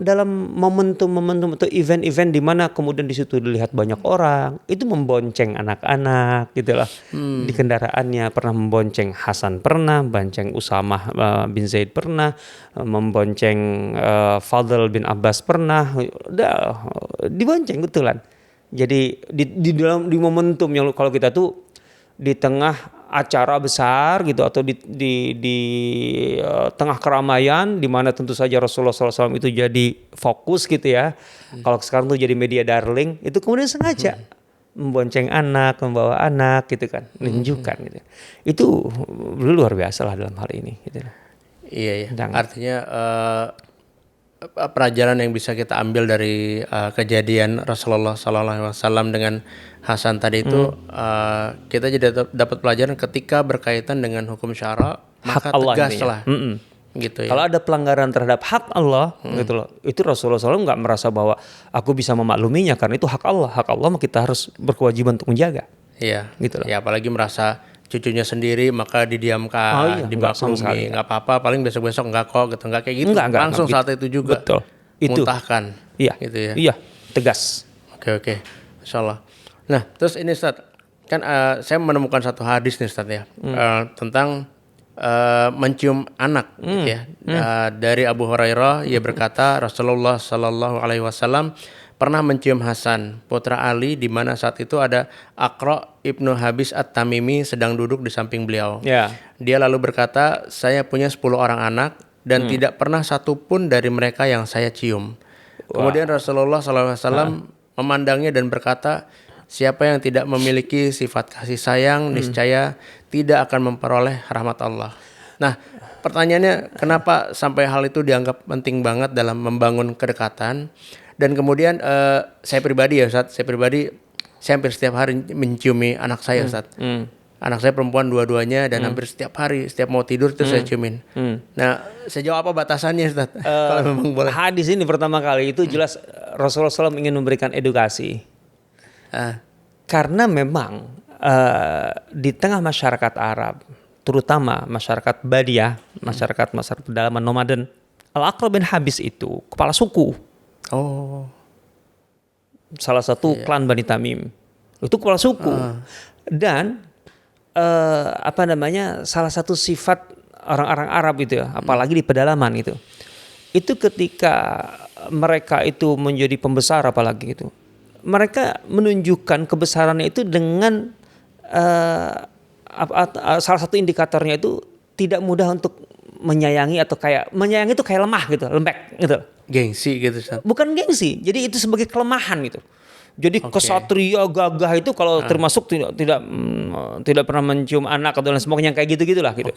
B: momentum atau event-event di mana kemudian di situ dilihat banyak orang, itu membonceng anak-anak gitu lah. Di kendaraannya pernah membonceng Hasan, pernah membonceng Usamah bin Zaid, pernah membonceng Fadl bin Abbas, pernah dibonceng betulan. Jadi di momentum yang kalau kita tuh di tengah acara besar gitu atau di tengah keramaian di mana tentu saja Rasulullah SAW itu jadi fokus gitu ya. Kalau sekarang tuh jadi media darling, itu kemudian sengaja membonceng anak, membawa anak gitu kan, menunjukkan gitu. Itu luar biasa lah dalam hal ini gitu.
A: Iya. Artinya pelajaran yang bisa kita ambil dari kejadian Rasulullah SAW dengan Hasan tadi itu, kita jadi dapat pelajaran ketika berkaitan dengan hukum syara, maka tegaslah. Gitu ya.
B: Kalau ada pelanggaran terhadap hak Allah gitu loh, itu Rasulullah SAW nggak merasa bahwa aku bisa memakluminya karena itu hak Allah kita harus berkewajiban untuk menjaga.
A: Iya.
B: Gitu loh.
A: Ya apalagi merasa cucunya sendiri maka didiamkan, dimaklumi, nggak apa-apa, paling besok-besok nggak kok gitu, nggak kayak gitu. Langsung saat itu juga.
B: Betul. Itu.
A: Muntahkan.
B: Iya.
A: Gitu ya.
B: Iya. Tegas.
A: Oke. Insyaallah. Nah terus ini Ustaz, kan saya menemukan satu hadis nih Ustaz ya, tentang mencium anak gitu ya. Dari Abu Hurairah, ia berkata Rasulullah Shallallahu Alaihi Wasallam pernah mencium Hasan putra Ali di mana saat itu ada Aqra ibnu Habis At-Tamimi sedang duduk di samping beliau. Dia lalu berkata, saya punya 10 orang anak dan tidak pernah satupun dari mereka yang saya cium. Kemudian Rasulullah SAW memandangnya dan berkata, siapa yang tidak memiliki sifat kasih sayang, niscaya tidak akan memperoleh rahmat Allah. Nah, pertanyaannya kenapa sampai hal itu dianggap penting banget dalam membangun kedekatan? Dan kemudian saya pribadi ya Ustaz, saya hampir setiap hari menciumi anak saya Ustaz. Anak saya perempuan dua-duanya dan hampir setiap hari, setiap mau tidur itu saya ciumin. Nah, sejauh apa batasannya Ustaz? Kalau memang boleh.
B: Hadis ini pertama kali itu jelas Rasulullah SAW ingin memberikan edukasi. Karena memang di tengah masyarakat Arab, terutama masyarakat Badiah, masyarakat pedalaman nomaden, Al-Aqra bin Habis itu kepala suku. Salah satu klan Bani Tamim. Itu kepala suku. Dan salah satu sifat orang-orang Arab itu ya, apalagi di pedalaman itu. Itu ketika mereka itu menjadi pembesar apalagi gitu. Mereka menunjukkan kebesarannya itu dengan salah satu indikatornya itu tidak mudah untuk menyayangi atau menyayangi itu kayak lemah gitu, lembek gitu.
A: Gengsi gitu Ustaz.
B: Bukan gengsi, jadi itu sebagai kelemahan gitu. Jadi kesatria gagah itu kalau termasuk tidak pernah mencium anak atau lain sebagainya kayak gitu-gitulah gitu.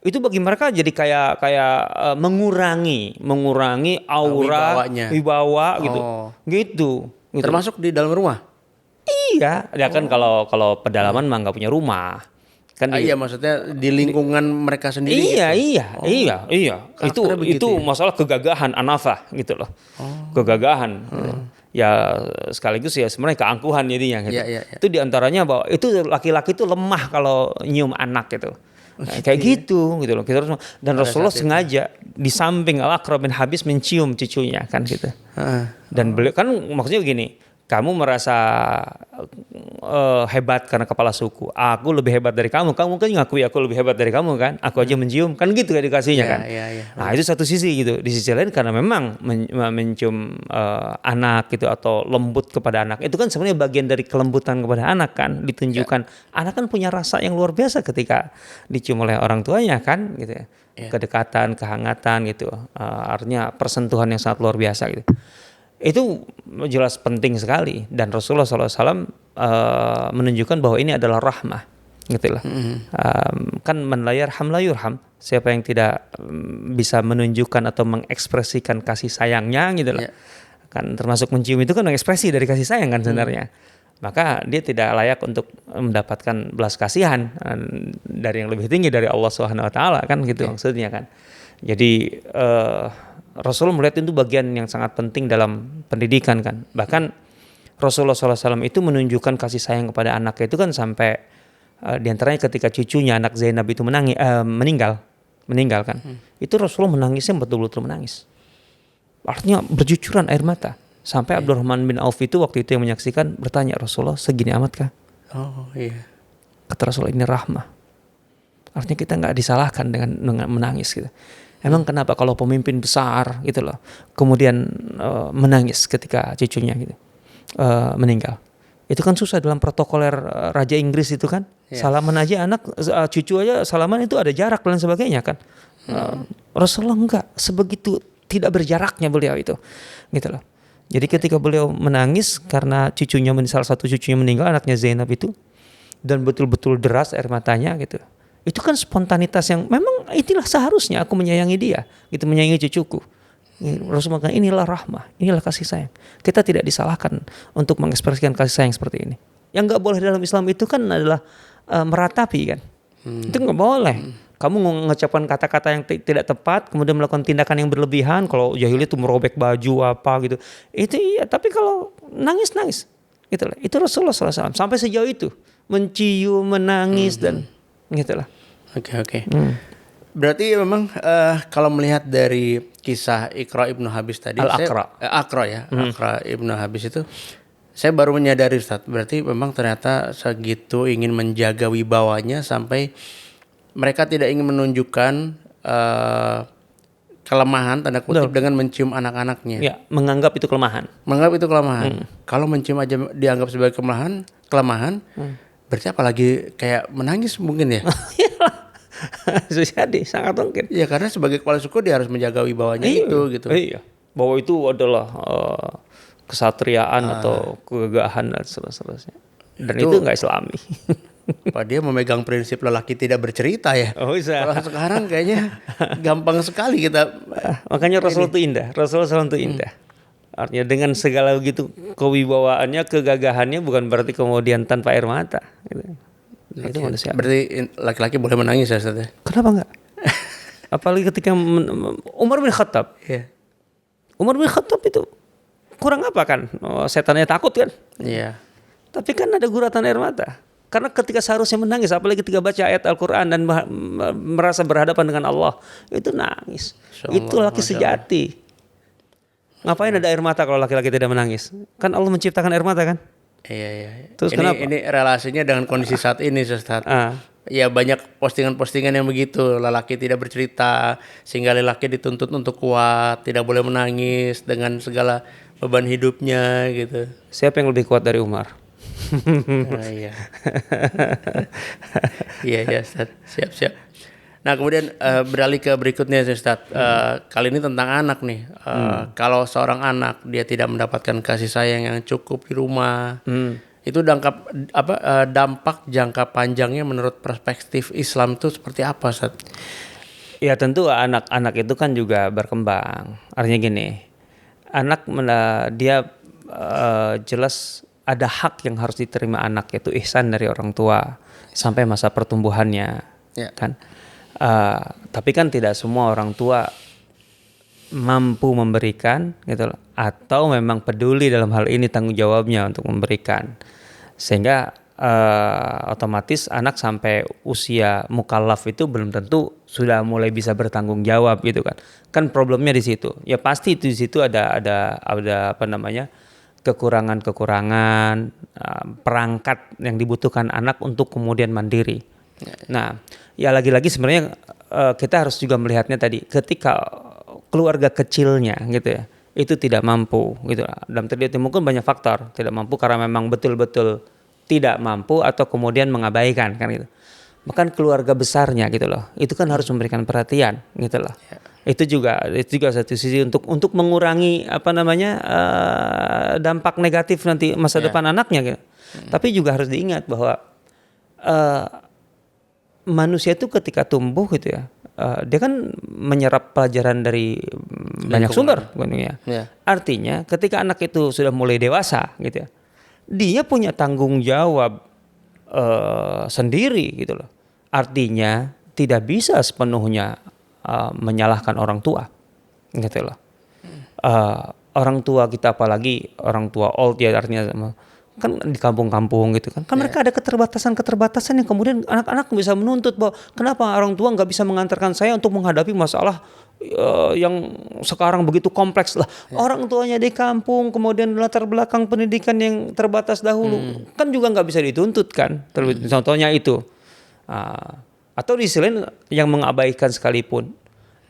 B: Itu bagi mereka jadi kayak mengurangi aura wibawa gitu. Gitu.
A: Termasuk di dalam rumah?
B: Iya, ya kan kalau pedalaman mah nggak punya rumah. Kan
A: iya maksudnya di lingkungan mereka sendiri.
B: Iya. Itu ya? Masalah kegagahan anafah gitu loh. Kegagahan. Gitu. Ya sekaligus ya sebenarnya keangkuhan jadinya gitu.
A: Iya.
B: Itu diantaranya bahwa itu laki-laki itu lemah kalau nyium anak gitu. Kayak gitu loh. Kita harus, dan Rasulullah sengaja di samping Al-Aqra bin Habis mencium cucunya kan gitu. Dan beliau kan maksudnya begini, kamu merasa hebat karena kepala suku. Aku lebih hebat dari kamu. Kamu kan ngakui aku lebih hebat dari kamu kan. Aku aja mencium kan gitu edukasinya kan. Nah itu satu sisi gitu. Di sisi lain karena memang mencium anak gitu atau lembut kepada anak. Itu kan sebenarnya bagian dari kelembutan kepada anak kan. Ditunjukkan anak kan punya rasa yang luar biasa ketika dicium oleh orang tuanya kan gitu ya. Kedekatan, kehangatan gitu. Artinya persentuhan yang sangat luar biasa gitu. Itu jelas penting sekali dan Rasulullah SAW menunjukkan bahwa ini adalah rahmah gitu lah. Kan man la yarham la yurham, siapa yang tidak bisa menunjukkan atau mengekspresikan kasih sayangnya gitu lah. Kan termasuk mencium itu kan ekspresi dari kasih sayang kan sebenarnya. Maka dia tidak layak untuk mendapatkan belas kasihan dari yang lebih tinggi dari Allah Subhanahu wa taala kan gitu maksudnya kan. Jadi Rasulullah melihat itu bagian yang sangat penting dalam pendidikan kan. Bahkan Rasulullah SAW itu menunjukkan kasih sayang kepada anaknya itu kan sampai diantaranya ketika cucunya anak Zainab itu meninggal kan. Itu Rasulullah menangisnya betul-betul menangis. Artinya bercucuran air mata. Sampai Abdurrahman bin Auf itu waktu itu yang menyaksikan bertanya, Rasulullah segini amatkah? Kata Rasulullah ini rahmah. Artinya kita nggak disalahkan dengan menangis gitu. Emang kenapa kalau pemimpin besar gitu loh, kemudian menangis ketika cucunya gitu meninggal? Itu kan susah dalam protokoler Raja Inggris itu kan, Salaman aja anak, cucu aja salaman itu ada jarak dan sebagainya kan. Rasulullah enggak sebegitu tidak berjaraknya beliau itu, gitu loh. Jadi ketika beliau menangis karena cucunya, salah satu cucunya meninggal, anaknya Zainab itu, dan betul-betul deras air matanya gitu. Itu kan spontanitas yang memang itulah seharusnya aku menyayangi dia, gitu, menyayangi cucuku. Rasulullah mengatakan inilah rahmah, inilah kasih sayang. Kita tidak disalahkan untuk mengekspresikan kasih sayang seperti ini. Yang nggak boleh dalam Islam itu kan adalah meratapi kan. Itu nggak boleh. Kamu mengucapkan kata-kata yang tidak tepat, kemudian melakukan tindakan yang berlebihan. Kalau jahiliyah itu merobek baju apa gitu, itu iya. Tapi kalau nangis, itulah. Itu Rasulullah SAW sampai sejauh itu, mencium, menangis dan gitulah.
A: Oke. Berarti memang kalau melihat dari kisah Iqra ibnu Habis tadi, Iqra ibnu Habis itu, saya baru menyadari Ustaz, berarti memang ternyata segitu ingin menjaga wibawanya sampai mereka tidak ingin menunjukkan kelemahan tanda kutip dengan mencium anak-anaknya.
B: Ya, menganggap itu kelemahan.
A: Kalau mencium aja dianggap sebagai kelemahan, berarti apalagi kayak menangis mungkin ya.
B: Jadi sangat mungkin.
A: Ya karena sebagai kepala suku dia harus menjaga wibawanya itu gitu.
B: Iya. Bahwa itu adalah kesatriaan atau kegagahan dan seterusnya. Dan itu nggak Islami.
A: Pak dia memegang prinsip lelaki tidak bercerita ya.
B: Bisa.
A: Kalau sekarang kayaknya gampang sekali kita.
B: Makanya Rasul itu indah. Rasulullah itu indah. Artinya dengan segala begitu kewibawaannya, kegagahannya, bukan berarti kemudian tanpa air mata. Gitu. Itu manusia.
A: Berarti laki-laki boleh menangis ya Ustaz?
B: Kenapa enggak? Apalagi ketika Umar bin Khattab.
A: Yeah.
B: Umar bin Khattab itu kurang apa kan? Setannya takut kan?
A: Iya.
B: Tapi kan ada guratan air mata. Karena ketika seharusnya menangis, apalagi ketika baca ayat Al-Quran dan merasa berhadapan dengan Allah, itu nangis. Itu laki sejati. Ngapain ada air mata kalau laki-laki tidak menangis? Kan Allah menciptakan air mata kan?
A: Iya.
B: Terus kenapa?
A: Ini relasinya dengan kondisi saat ini Ustaz. Ya banyak postingan-postingan yang begitu, lelaki tidak bercerita sehingga lelaki dituntut untuk kuat, tidak boleh menangis dengan segala beban hidupnya gitu.
B: Siapa yang lebih kuat dari Umar?
A: Iya. Iya Ustaz. Siap. Nah kemudian beralih ke berikutnya Ustaz. Kali ini tentang anak nih. Kalau seorang anak dia tidak mendapatkan kasih sayang yang cukup di rumah, itu dampak jangka panjangnya menurut perspektif Islam itu seperti apa Ustaz?
B: Ya tentu anak-anak itu kan juga berkembang. Artinya gini, anak dia jelas ada hak yang harus diterima anak, yaitu ihsan dari orang tua sampai masa pertumbuhannya, kan. Tapi kan tidak semua orang tua mampu memberikan, gitu loh, atau memang peduli dalam hal ini tanggung jawabnya untuk memberikan, sehingga otomatis anak sampai usia mukallaf itu belum tentu sudah mulai bisa bertanggung jawab gitu kan. Kan problemnya di situ. Ya pasti itu di situ ada kekurangan perangkat yang dibutuhkan anak untuk kemudian mandiri. Nah, ya lagi-lagi sebenarnya kita harus juga melihatnya tadi ketika keluarga kecilnya gitu ya, itu tidak mampu gitu. Dalam terjadi mungkin banyak faktor tidak mampu karena memang betul-betul tidak mampu atau kemudian mengabaikan kan gitu. Bahkan keluarga besarnya gitu loh, itu kan harus memberikan perhatian gitu loh. Itu juga satu sisi untuk mengurangi dampak negatif nanti masa depan anaknya gitu. Tapi juga harus diingat bahwa manusia itu ketika tumbuh gitu ya, dia kan menyerap pelajaran dari banyak sumber gitu ya. Artinya ketika anak itu sudah mulai dewasa gitu ya, dia punya tanggung jawab sendiri gitu loh. Artinya tidak bisa sepenuhnya menyalahkan orang tua, gitu loh. Orang tua kita, apalagi orang tua old ya, artinya kan di kampung-kampung gitu kan. Kan mereka ada keterbatasan yang kemudian anak-anak bisa menuntut bahwa kenapa orang tua nggak bisa mengantarkan saya untuk menghadapi masalah yang sekarang begitu kompleks lah. Orang tuanya di kampung, kemudian latar belakang pendidikan yang terbatas dahulu, kan juga nggak bisa dituntut kan. Contohnya itu. Atau di sisi lain yang mengabaikan sekalipun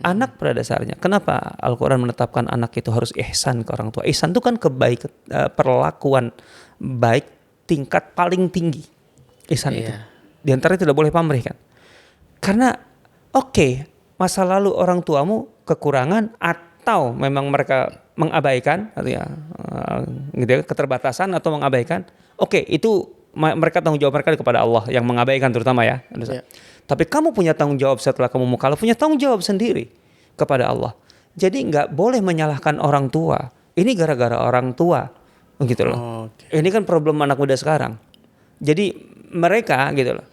B: anak pada dasarnya. Kenapa Al-Quran menetapkan anak itu harus ihsan ke orang tua? Ihsan itu kan kebaikan, perlakuan baik tingkat paling tinggi. Ihsan itu Di antara tidak boleh pamrih kan. Karena masa lalu orang tuamu kekurangan atau memang mereka mengabaikan artinya gitu ya, keterbatasan atau mengabaikan. Itu mereka tanggung jawab mereka kepada Allah yang mengabaikan terutama ya. Tapi kamu punya tanggung jawab setelah kamu mukallaf, punya tanggung jawab sendiri kepada Allah. Jadi nggak boleh menyalahkan orang tua. Ini gara-gara orang tua, gitu loh. Ini kan problem anak muda sekarang. Jadi mereka gitu loh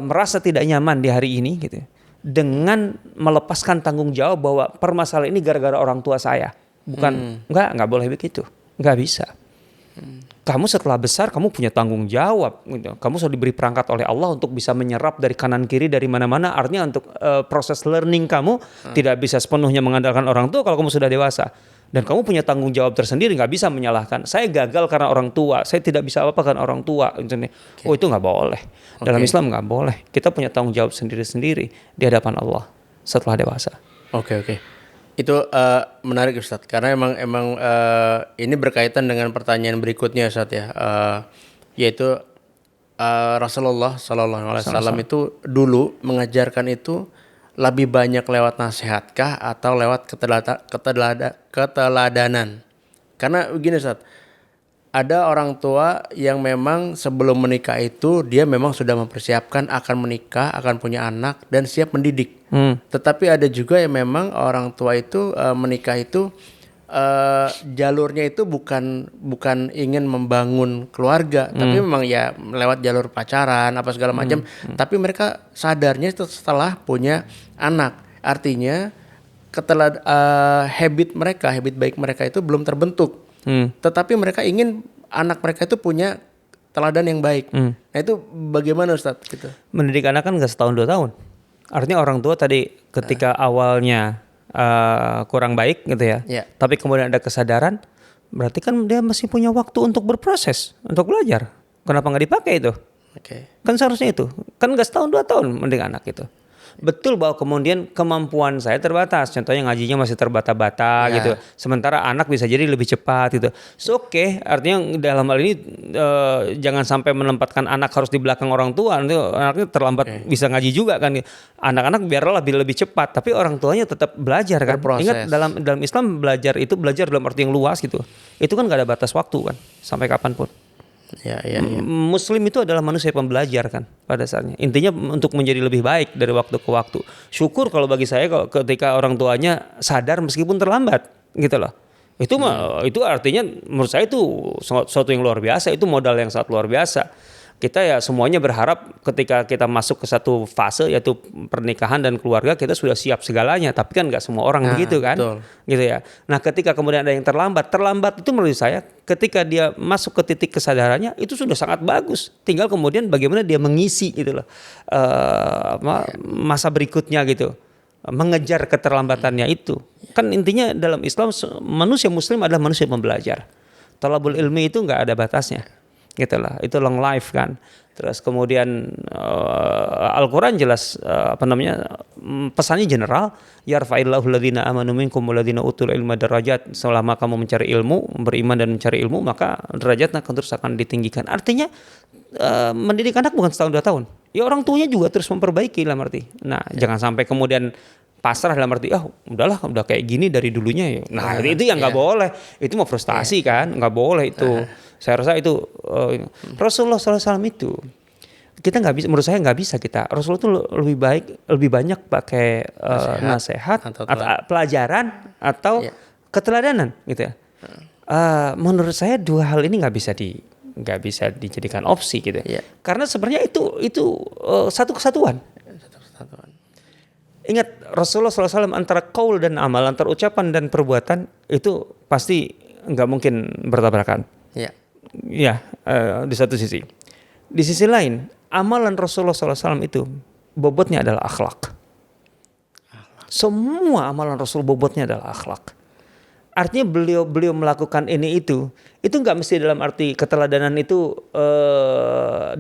B: merasa tidak nyaman di hari ini gitu dengan melepaskan tanggung jawab bahwa permasalahan ini gara-gara orang tua saya. Bukan nggak boleh begitu. Nggak bisa. Kamu setelah besar kamu punya tanggung jawab gitu. Kamu sudah diberi perangkat oleh Allah untuk bisa menyerap dari kanan kiri dari mana-mana. Artinya untuk proses learning kamu tidak bisa sepenuhnya mengandalkan orang tua kalau kamu sudah dewasa. Dan kamu punya tanggung jawab tersendiri, nggak bisa menyalahkan. Saya gagal karena orang tua, saya tidak bisa apa-apa karena orang tua. Itu nggak boleh. Dalam Islam nggak boleh. Kita punya tanggung jawab sendiri-sendiri di hadapan Allah setelah dewasa.
A: Oke. Itu menarik Ustadz, karena emang ini berkaitan dengan pertanyaan berikutnya Ustadz ya, yaitu Rasulullah SAW itu dulu mengajarkan itu lebih banyak lewat nasihatkah atau lewat keteladanan? Karena begini Ustadz, ada orang tua yang memang sebelum menikah itu dia memang sudah mempersiapkan akan menikah, akan punya anak dan siap mendidik. Tetapi ada juga yang memang orang tua itu menikah itu jalurnya itu bukan ingin membangun keluarga, tapi memang ya lewat jalur pacaran apa segala macam. Tapi mereka sadarnya itu setelah punya anak, artinya habit baik mereka itu belum terbentuk. Tetapi mereka ingin anak mereka itu punya teladan yang baik. Nah itu bagaimana Ustaz? Gitu.
B: Mendidik anak kan nggak setahun 2 tahun. Artinya orang tua tadi ketika awalnya kurang baik gitu ya. Tapi kemudian ada kesadaran, berarti kan dia masih punya waktu untuk berproses, untuk belajar. Kenapa nggak dipakai itu? Kan seharusnya itu. Kan nggak setahun 2 tahun mendidik anak itu. Betul bahwa kemudian kemampuan saya terbatas. Contohnya ngajinya masih terbata-bata gitu. Sementara anak bisa jadi lebih cepat gitu. Artinya dalam hal ini jangan sampai menempatkan anak harus di belakang orang tua. Nanti anaknya terlambat bisa ngaji juga kan. Anak-anak biarlah lebih cepat, tapi orang tuanya tetap belajar kan.
A: Berproses.
B: Ingat dalam Islam belajar dalam arti yang luas gitu. Itu kan gak ada batas waktu kan, sampai kapanpun.
A: Ya.
B: Muslim itu adalah manusia pembelajar kan pada dasarnya. Intinya untuk menjadi lebih baik dari waktu ke waktu. Syukur kalau bagi saya kalau ketika orang tuanya sadar meskipun terlambat gitu loh. Itu artinya menurut saya itu suatu yang luar biasa, itu modal yang sangat luar biasa. Kita ya semuanya berharap ketika kita masuk ke satu fase yaitu pernikahan dan keluarga kita sudah siap segalanya, tapi kan nggak semua orang begitu kan, gitu ya. Nah ketika kemudian ada yang terlambat itu menurut saya ketika dia masuk ke titik kesadarannya itu sudah sangat bagus. Tinggal kemudian bagaimana dia mengisi gitu loh masa berikutnya gitu, mengejar keterlambatannya itu. Kan intinya dalam Islam manusia Muslim adalah manusia pembelajar. Talabul ilmi itu nggak ada batasnya. Gitu lah, itu long life kan. Terus kemudian Al-Quran jelas pesannya general, yarfa'illahu alladhina amanu minkum walladhina utul ilma darajat. Selama kamu mencari ilmu, beriman dan mencari ilmu, maka derajatnya terus akan ditinggikan. Artinya mendidik anak bukan setahun 2 tahun. Ya orang tuanya juga terus memperbaiki dalam arti. Nah, jangan sampai kemudian pasrah dalam arti udah kayak gini dari dulunya ya. Nah, itu yang nggak boleh. Itu mau frustasi kan, nggak boleh itu. Saya rasa itu Rasulullah SAW itu kita nggak bisa, menurut saya nggak bisa kita. Rasulullah itu lebih banyak pakai nasihat atau pelajaran atau keteladanan gitu ya. Menurut saya 2 hal ini nggak bisa dijadikan opsi gitu. Karena sebenarnya itu satu kesatuan. Ingat Rasulullah SAW antara qaul dan amal, antara ucapan dan perbuatan itu pasti nggak mungkin bertabrakan. Ya, di satu sisi. Di sisi lain, amalan Rasulullah SAW itu bobotnya adalah akhlak. Semua amalan Rasul bobotnya adalah akhlak. Artinya beliau melakukan ini itu nggak mesti dalam arti keteladanan itu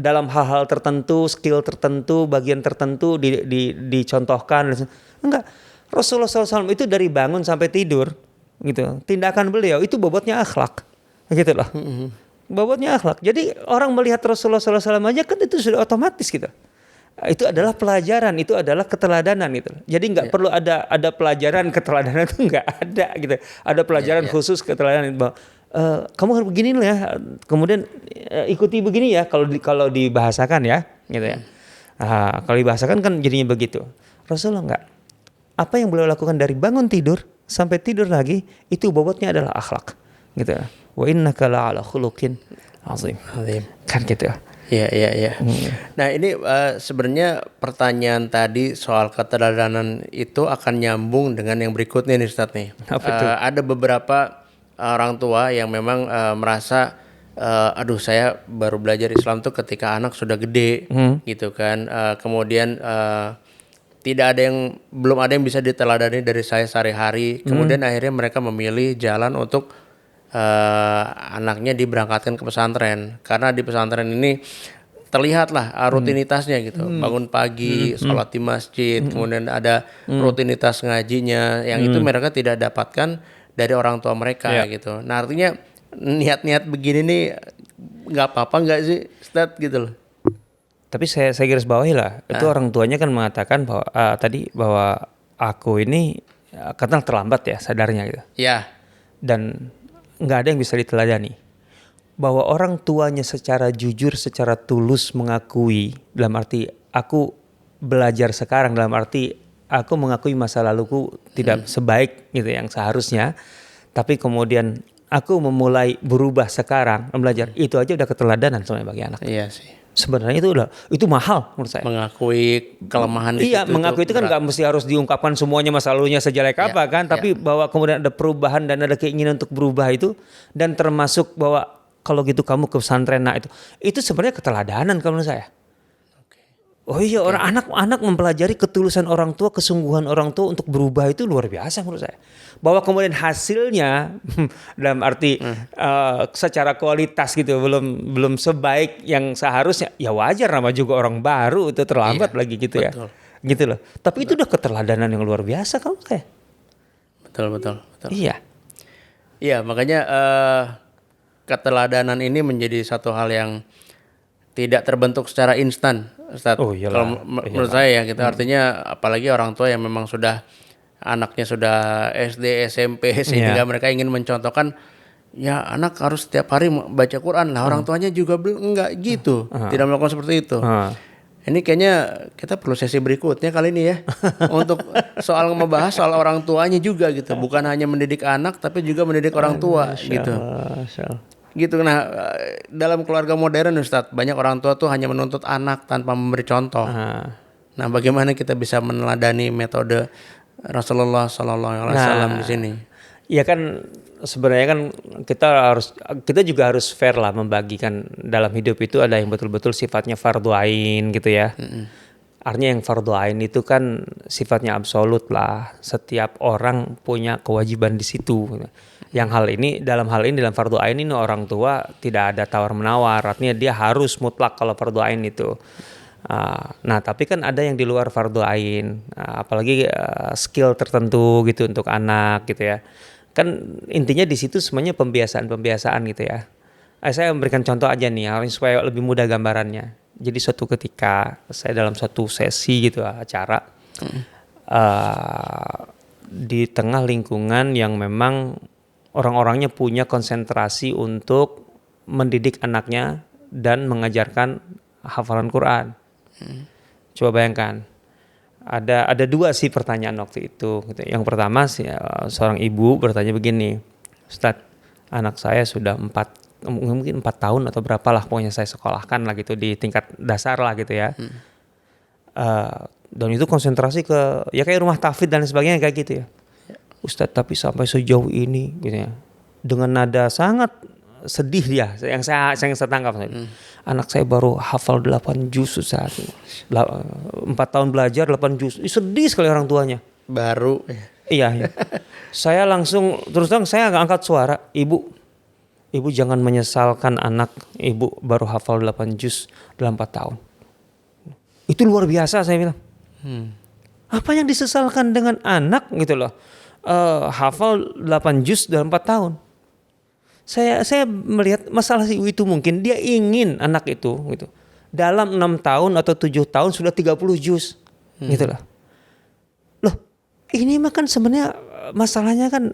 B: dalam hal-hal tertentu, skill tertentu, bagian tertentu dicontohkan. Enggak. Rasulullah SAW itu dari bangun sampai tidur, gitu. Tindakan beliau itu bobotnya akhlak, gitu loh. Bobotnya akhlak. Jadi orang melihat Rasulullah SAW aja kan itu sudah otomatis gitu. Itu adalah pelajaran, itu adalah keteladanan gitu. Jadi nggak perlu ada pelajaran keteladanan itu nggak ada gitu. Ada pelajaran khusus keteladanan bahwa kamu harus begini loh ya. Kemudian ikuti begini ya kalau dibahasakan ya, gitu ya. Kalau dibahasakan kan jadinya begitu. Rasulullah nggak. Apa yang beliau lakukan dari bangun tidur sampai tidur lagi itu bobotnya adalah akhlak, gitu. Wa innaka la'ala khuluqin azim. Kan gitu.
A: Iya. Nah ini sebenarnya pertanyaan tadi soal keteladanan itu akan nyambung dengan yang berikutnya nih Ustadz nih. Ada beberapa orang tua yang memang merasa, aduh saya baru belajar Islam tuh ketika anak sudah gede, gitu kan. Kemudian belum ada yang bisa diteladani dari saya sehari-hari. Kemudian akhirnya mereka memilih jalan untuk anaknya diberangkatkan ke pesantren, karena di pesantren ini terlihatlah rutinitasnya gitu, bangun pagi, sholat di masjid, kemudian ada rutinitas ngajinya yang itu mereka tidak dapatkan dari orang tua mereka gitu. Nah artinya niat-niat begini nih nggak apa-apa nggak sih Ustadz gitu loh.
B: Tapi saya garis bawahi lah, itu orang tuanya kan mengatakan bahwa tadi bahwa aku ini kadang terlambat ya sadarnya gitu.
A: Ya.
B: Dan nggak ada yang bisa diteladani. Bahwa orang tuanya secara jujur, secara tulus mengakui, dalam arti aku belajar sekarang, dalam arti aku mengakui masa laluku tidak sebaik gitu yang seharusnya, tapi kemudian aku memulai berubah sekarang, belajar, itu aja udah keteladanan sebenarnya bagi anak.
A: Iya sih.
B: Sebenarnya itu mahal menurut saya.
A: Mengakui kelemahan di situ.
B: Iya, mengakui itu kan nggak mesti harus diungkapkan semuanya masa lalunya sejelek apa kan, tapi bahwa kemudian ada perubahan dan ada keinginan untuk berubah itu, dan termasuk bahwa kalau gitu kamu ke pesantren, nah itu sebenarnya keteladanan kalau menurut saya. Oh iya, orang anak mempelajari ketulusan orang tua, kesungguhan orang tua untuk berubah itu luar biasa menurut saya. Bahwa kemudian hasilnya dalam arti secara kualitas gitu belum sebaik yang seharusnya, ya wajar, nama juga orang baru itu terlambat lagi gitu betul. Ya. Gitu loh. Tapi itu udah keteladanan yang luar biasa kalau saya.
A: Betul.
B: Iya.
A: Iya, makanya keteladanan ini menjadi satu hal yang tidak terbentuk secara instan, Ustadz. Kalau menurut saya ya, gitu. Artinya apalagi orang tua yang memang anaknya sudah SD, SMP, sehingga mereka ingin mencontohkan, ya anak harus setiap hari baca Quran lah. Orang tuanya juga enggak gitu, tidak melakukan seperti itu. Ini kayaknya kita perlu sesi berikutnya kali ini ya, untuk membahas soal orang tuanya juga gitu. Bukan hanya mendidik anak, tapi juga mendidik orang tua gitu. Gitu. Nah, dalam keluarga modern Ustadz, banyak orang tua tuh hanya menuntut anak tanpa memberi contoh. Nah, bagaimana kita bisa meneladani metode Rasulullah SAW di sini?
B: Ya kan sebenarnya kan kita juga harus fair lah membagikan dalam hidup itu ada yang betul-betul sifatnya fardhu ain gitu ya. Artinya yang fardhu ain itu kan sifatnya absolut lah. Setiap orang punya kewajiban di situ. Dalam hal ini dalam fardhu ain ini orang tua tidak ada tawar-menawar, artinya dia harus mutlak kalau fardhu ain itu. Nah tapi kan ada yang di luar fardhu ain, apalagi skill tertentu gitu untuk anak gitu ya. Kan intinya di situ semuanya pembiasaan gitu ya. Saya memberikan contoh aja nih supaya lebih mudah gambarannya. Jadi suatu ketika saya dalam suatu sesi gitu acara di tengah lingkungan yang memang orang-orangnya punya konsentrasi untuk mendidik anaknya dan mengajarkan hafalan Quran. Coba bayangkan, ada dua sih pertanyaan waktu itu. Gitu. Yang pertama seorang ibu bertanya begini, Ustadz, anak saya sudah 4 tahun atau berapalah pokoknya saya sekolahkan lah gitu di tingkat dasar lah gitu ya. Dan itu konsentrasi ke ya kayak rumah tahfidz dan sebagainya kayak gitu ya. Ustadz, tapi sampai sejauh ini gitu ya, dengan nada sangat sedih dia yang saya tangkap. Anak saya baru hafal 8 juz saat ini. 4 tahun belajar 8 juz. Sedih sekali orang tuanya.
A: Baru.
B: Iya. Saya langsung terus terang saya angkat suara, Ibu jangan menyesalkan anak Ibu baru hafal 8 juz dalam 4 tahun. Itu luar biasa saya bilang. Apa yang disesalkan dengan anak gitu loh. Hafal 8 juz dalam 4 tahun. Saya melihat masalah si ibu itu mungkin dia ingin anak itu gitu dalam 6 tahun atau 7 tahun sudah 30 juz. Gitu loh. Loh, ini mah kan sebenarnya masalahnya kan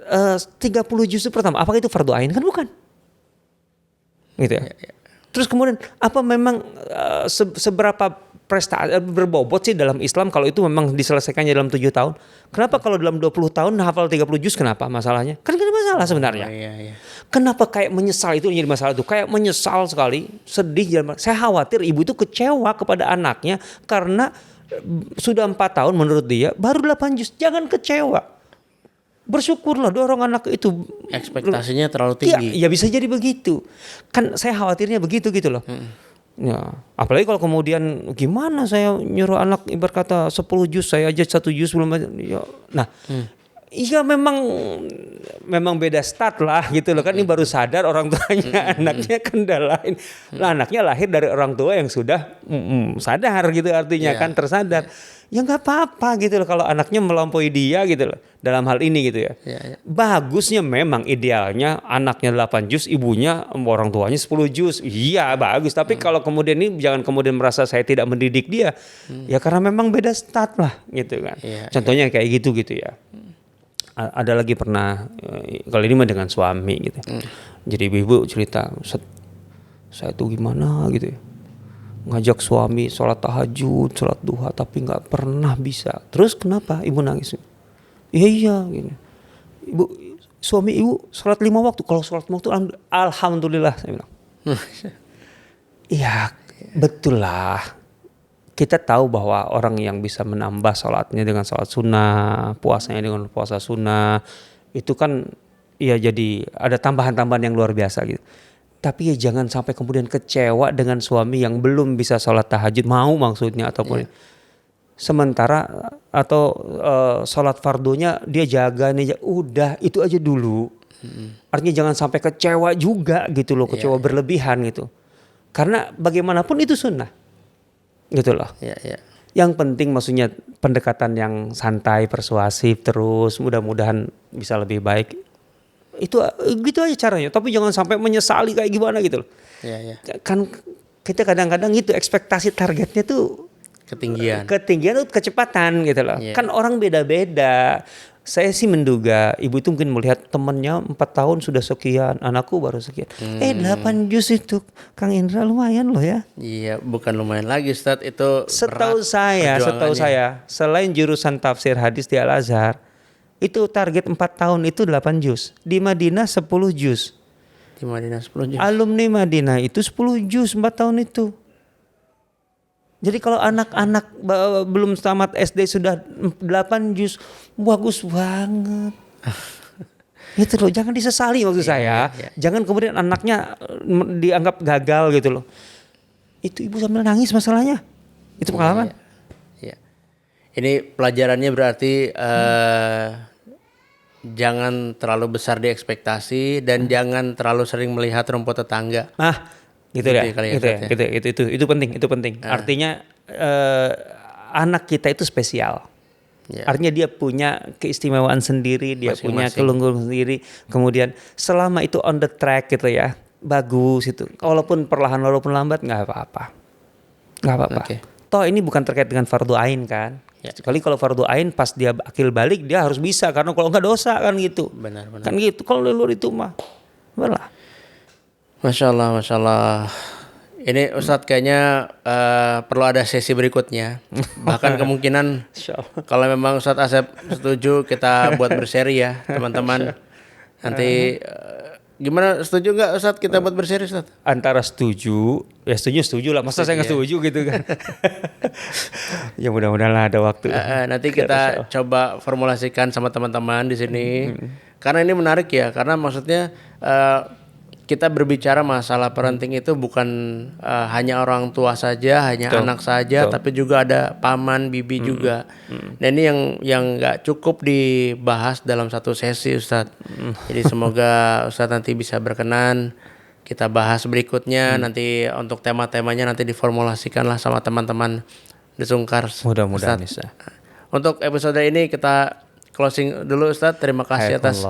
B: 30 juz itu pertama, apakah itu fardu ain? Kan bukan. Gitu ya. Terus kemudian apa memang seberapa prestasi berbobot sih dalam Islam kalau itu memang diselesaikannya dalam 7 tahun? Kenapa kalau dalam 20 tahun hafal 30 juz, kenapa masalahnya? Kan gak ada masalah sebenarnya. Kenapa kayak menyesal itu jadi masalah tuh? Kayak menyesal sekali, sedih. Saya khawatir ibu itu kecewa kepada anaknya karena sudah 4 tahun menurut dia baru 8 juz. Jangan kecewa. Bersyukurlah, dorong anak itu.
A: Ekspektasinya terlalu tinggi.
B: Ya bisa jadi begitu. Kan saya khawatirnya begitu gitu loh. Ya, apalagi kalau kemudian gimana saya nyuruh anak ibarat kata 10 juz, saya aja 1 juz belum. Ya, nah, iya memang beda stat lah gitu loh kan. Ini baru sadar orang tuanya, anaknya kan udah lain. Lah anaknya lahir dari orang tua yang sudah sadar gitu artinya kan tersadar. Ya nggak apa-apa gitu loh kalau anaknya melampaui dia gitu loh dalam hal ini gitu ya. Bagusnya memang idealnya anaknya 8 juz, ibunya orang tuanya 10 juz. Iya bagus, tapi kalau kemudian ini jangan kemudian merasa saya tidak mendidik dia. Ya karena memang beda stat lah gitu kan. Contohnya kayak gitu ya. Ada lagi pernah kali ini mah dengan suami gitu. Jadi ibu cerita, saya tuh gimana gitu ya. Ngajak suami sholat tahajud, sholat duha, tapi nggak pernah bisa. Terus kenapa ibu nangis? Iya gitu. Suami ibu sholat 5 waktu. Kalau sholat 5 waktu alhamdulillah saya bilang. Iya betul lah. Kita tahu bahwa orang yang bisa menambah sholatnya dengan sholat sunnah, puasanya dengan puasa sunnah, itu kan ya jadi ada tambahan-tambahan yang luar biasa gitu. Tapi ya jangan sampai kemudian kecewa dengan suami yang belum bisa sholat tahajud, mau maksudnya ataupun sementara atau sholat fardunya dia jaga nih, udah itu aja dulu. Artinya jangan sampai kecewa juga gitu loh, kecewa berlebihan gitu. Karena bagaimanapun itu sunnah, gitu loh. Yang penting maksudnya pendekatan yang santai, persuasif terus, mudah-mudahan bisa lebih baik. Itu gitu aja caranya, tapi jangan sampai menyesali kayak gimana gitu loh. Kan kita kadang-kadang itu ekspektasi targetnya tuh ketinggian tuh kecepatan gitu loh. Kan orang beda-beda. Saya sih menduga ibu itu mungkin melihat temennya 4 tahun sudah sekian, anakku baru sekian. 8 juz itu Kang Indra lumayan loh ya.
A: Iya, bukan lumayan lagi Ustadz, itu
B: setahu saya selain jurusan tafsir hadis di Al-Azhar itu target 4 tahun itu 8 juz. Di Madinah 10 juz. Alumni Madinah itu 10 juz 4 tahun itu. Jadi kalau anak-anak belum tamat SD sudah 8 juz, bagus banget. Gitu loh, jangan disesali maksud saya. Jangan kemudian anaknya dianggap gagal gitu loh. Itu ibu sambil nangis masalahnya. Itu pengalaman.
A: Ini pelajarannya berarti jangan terlalu besar di ekspektasi dan jangan terlalu sering melihat rumput tetangga.
B: Gitu ya. Itu penting. Artinya anak kita itu spesial. Artinya dia punya keistimewaan sendiri, dia punya kelungkuran sendiri. Kemudian selama itu on the track gitu ya, bagus itu. Walaupun perlahan walaupun lambat nggak apa-apa. Toh ini bukan terkait dengan fardu ain kan. Sekali kalau fardu ain pas dia akil balik dia harus bisa, karena kalau nggak dosa kan gitu.
A: Benar.
B: Kan gitu. Kalau luar itu mah belah.
A: Masya Allah. Ini Ustadz kayaknya perlu ada sesi berikutnya. Bahkan kemungkinan kalau memang Ustadz Asep setuju kita buat berseri ya teman-teman. Nanti gimana, setuju nggak Ustadz kita buat berseri Ustadz?
B: Antara setuju lah. Masa saya nggak setuju gitu kan? Ya mudah-mudahan lah ada waktu.
A: Nanti kita coba formulasikan sama teman-teman di sini. Karena ini menarik ya. Karena maksudnya kita berbicara masalah parenting itu bukan hanya orang tua saja, hanya anak saja, tapi juga ada paman, bibi juga. Dan ini yang nggak cukup dibahas dalam satu sesi Ustadz. Jadi semoga Ustadz nanti bisa berkenan kita bahas berikutnya. Nanti untuk tema-temanya nanti diformulasikanlah sama teman-teman di Sungkar.
B: Mudah-mudahan bisa.
A: Untuk episode ini kita closing dulu Ustadz. Terima kasih atas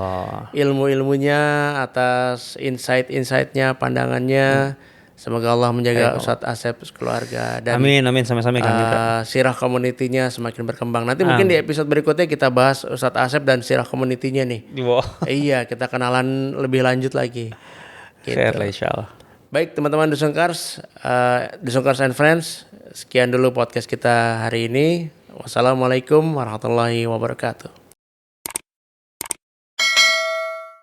A: ilmu-ilmunya, atas insight-insightnya, pandangannya. Semoga Allah menjaga Ustadz Asep keluarga dan
B: amin sama-sama kami.
A: Sirah community-nya semakin berkembang. Nanti mungkin di episode berikutnya kita bahas Ustadz Asep dan Sirah community-nya nih. Iya, kita kenalan lebih lanjut lagi. Gitu.
B: Fair lah insyaallah.
A: Baik teman-teman Dusungkars, Dusungkars and Friends, sekian dulu podcast kita hari ini. Wassalamualaikum warahmatullahi wabarakatuh.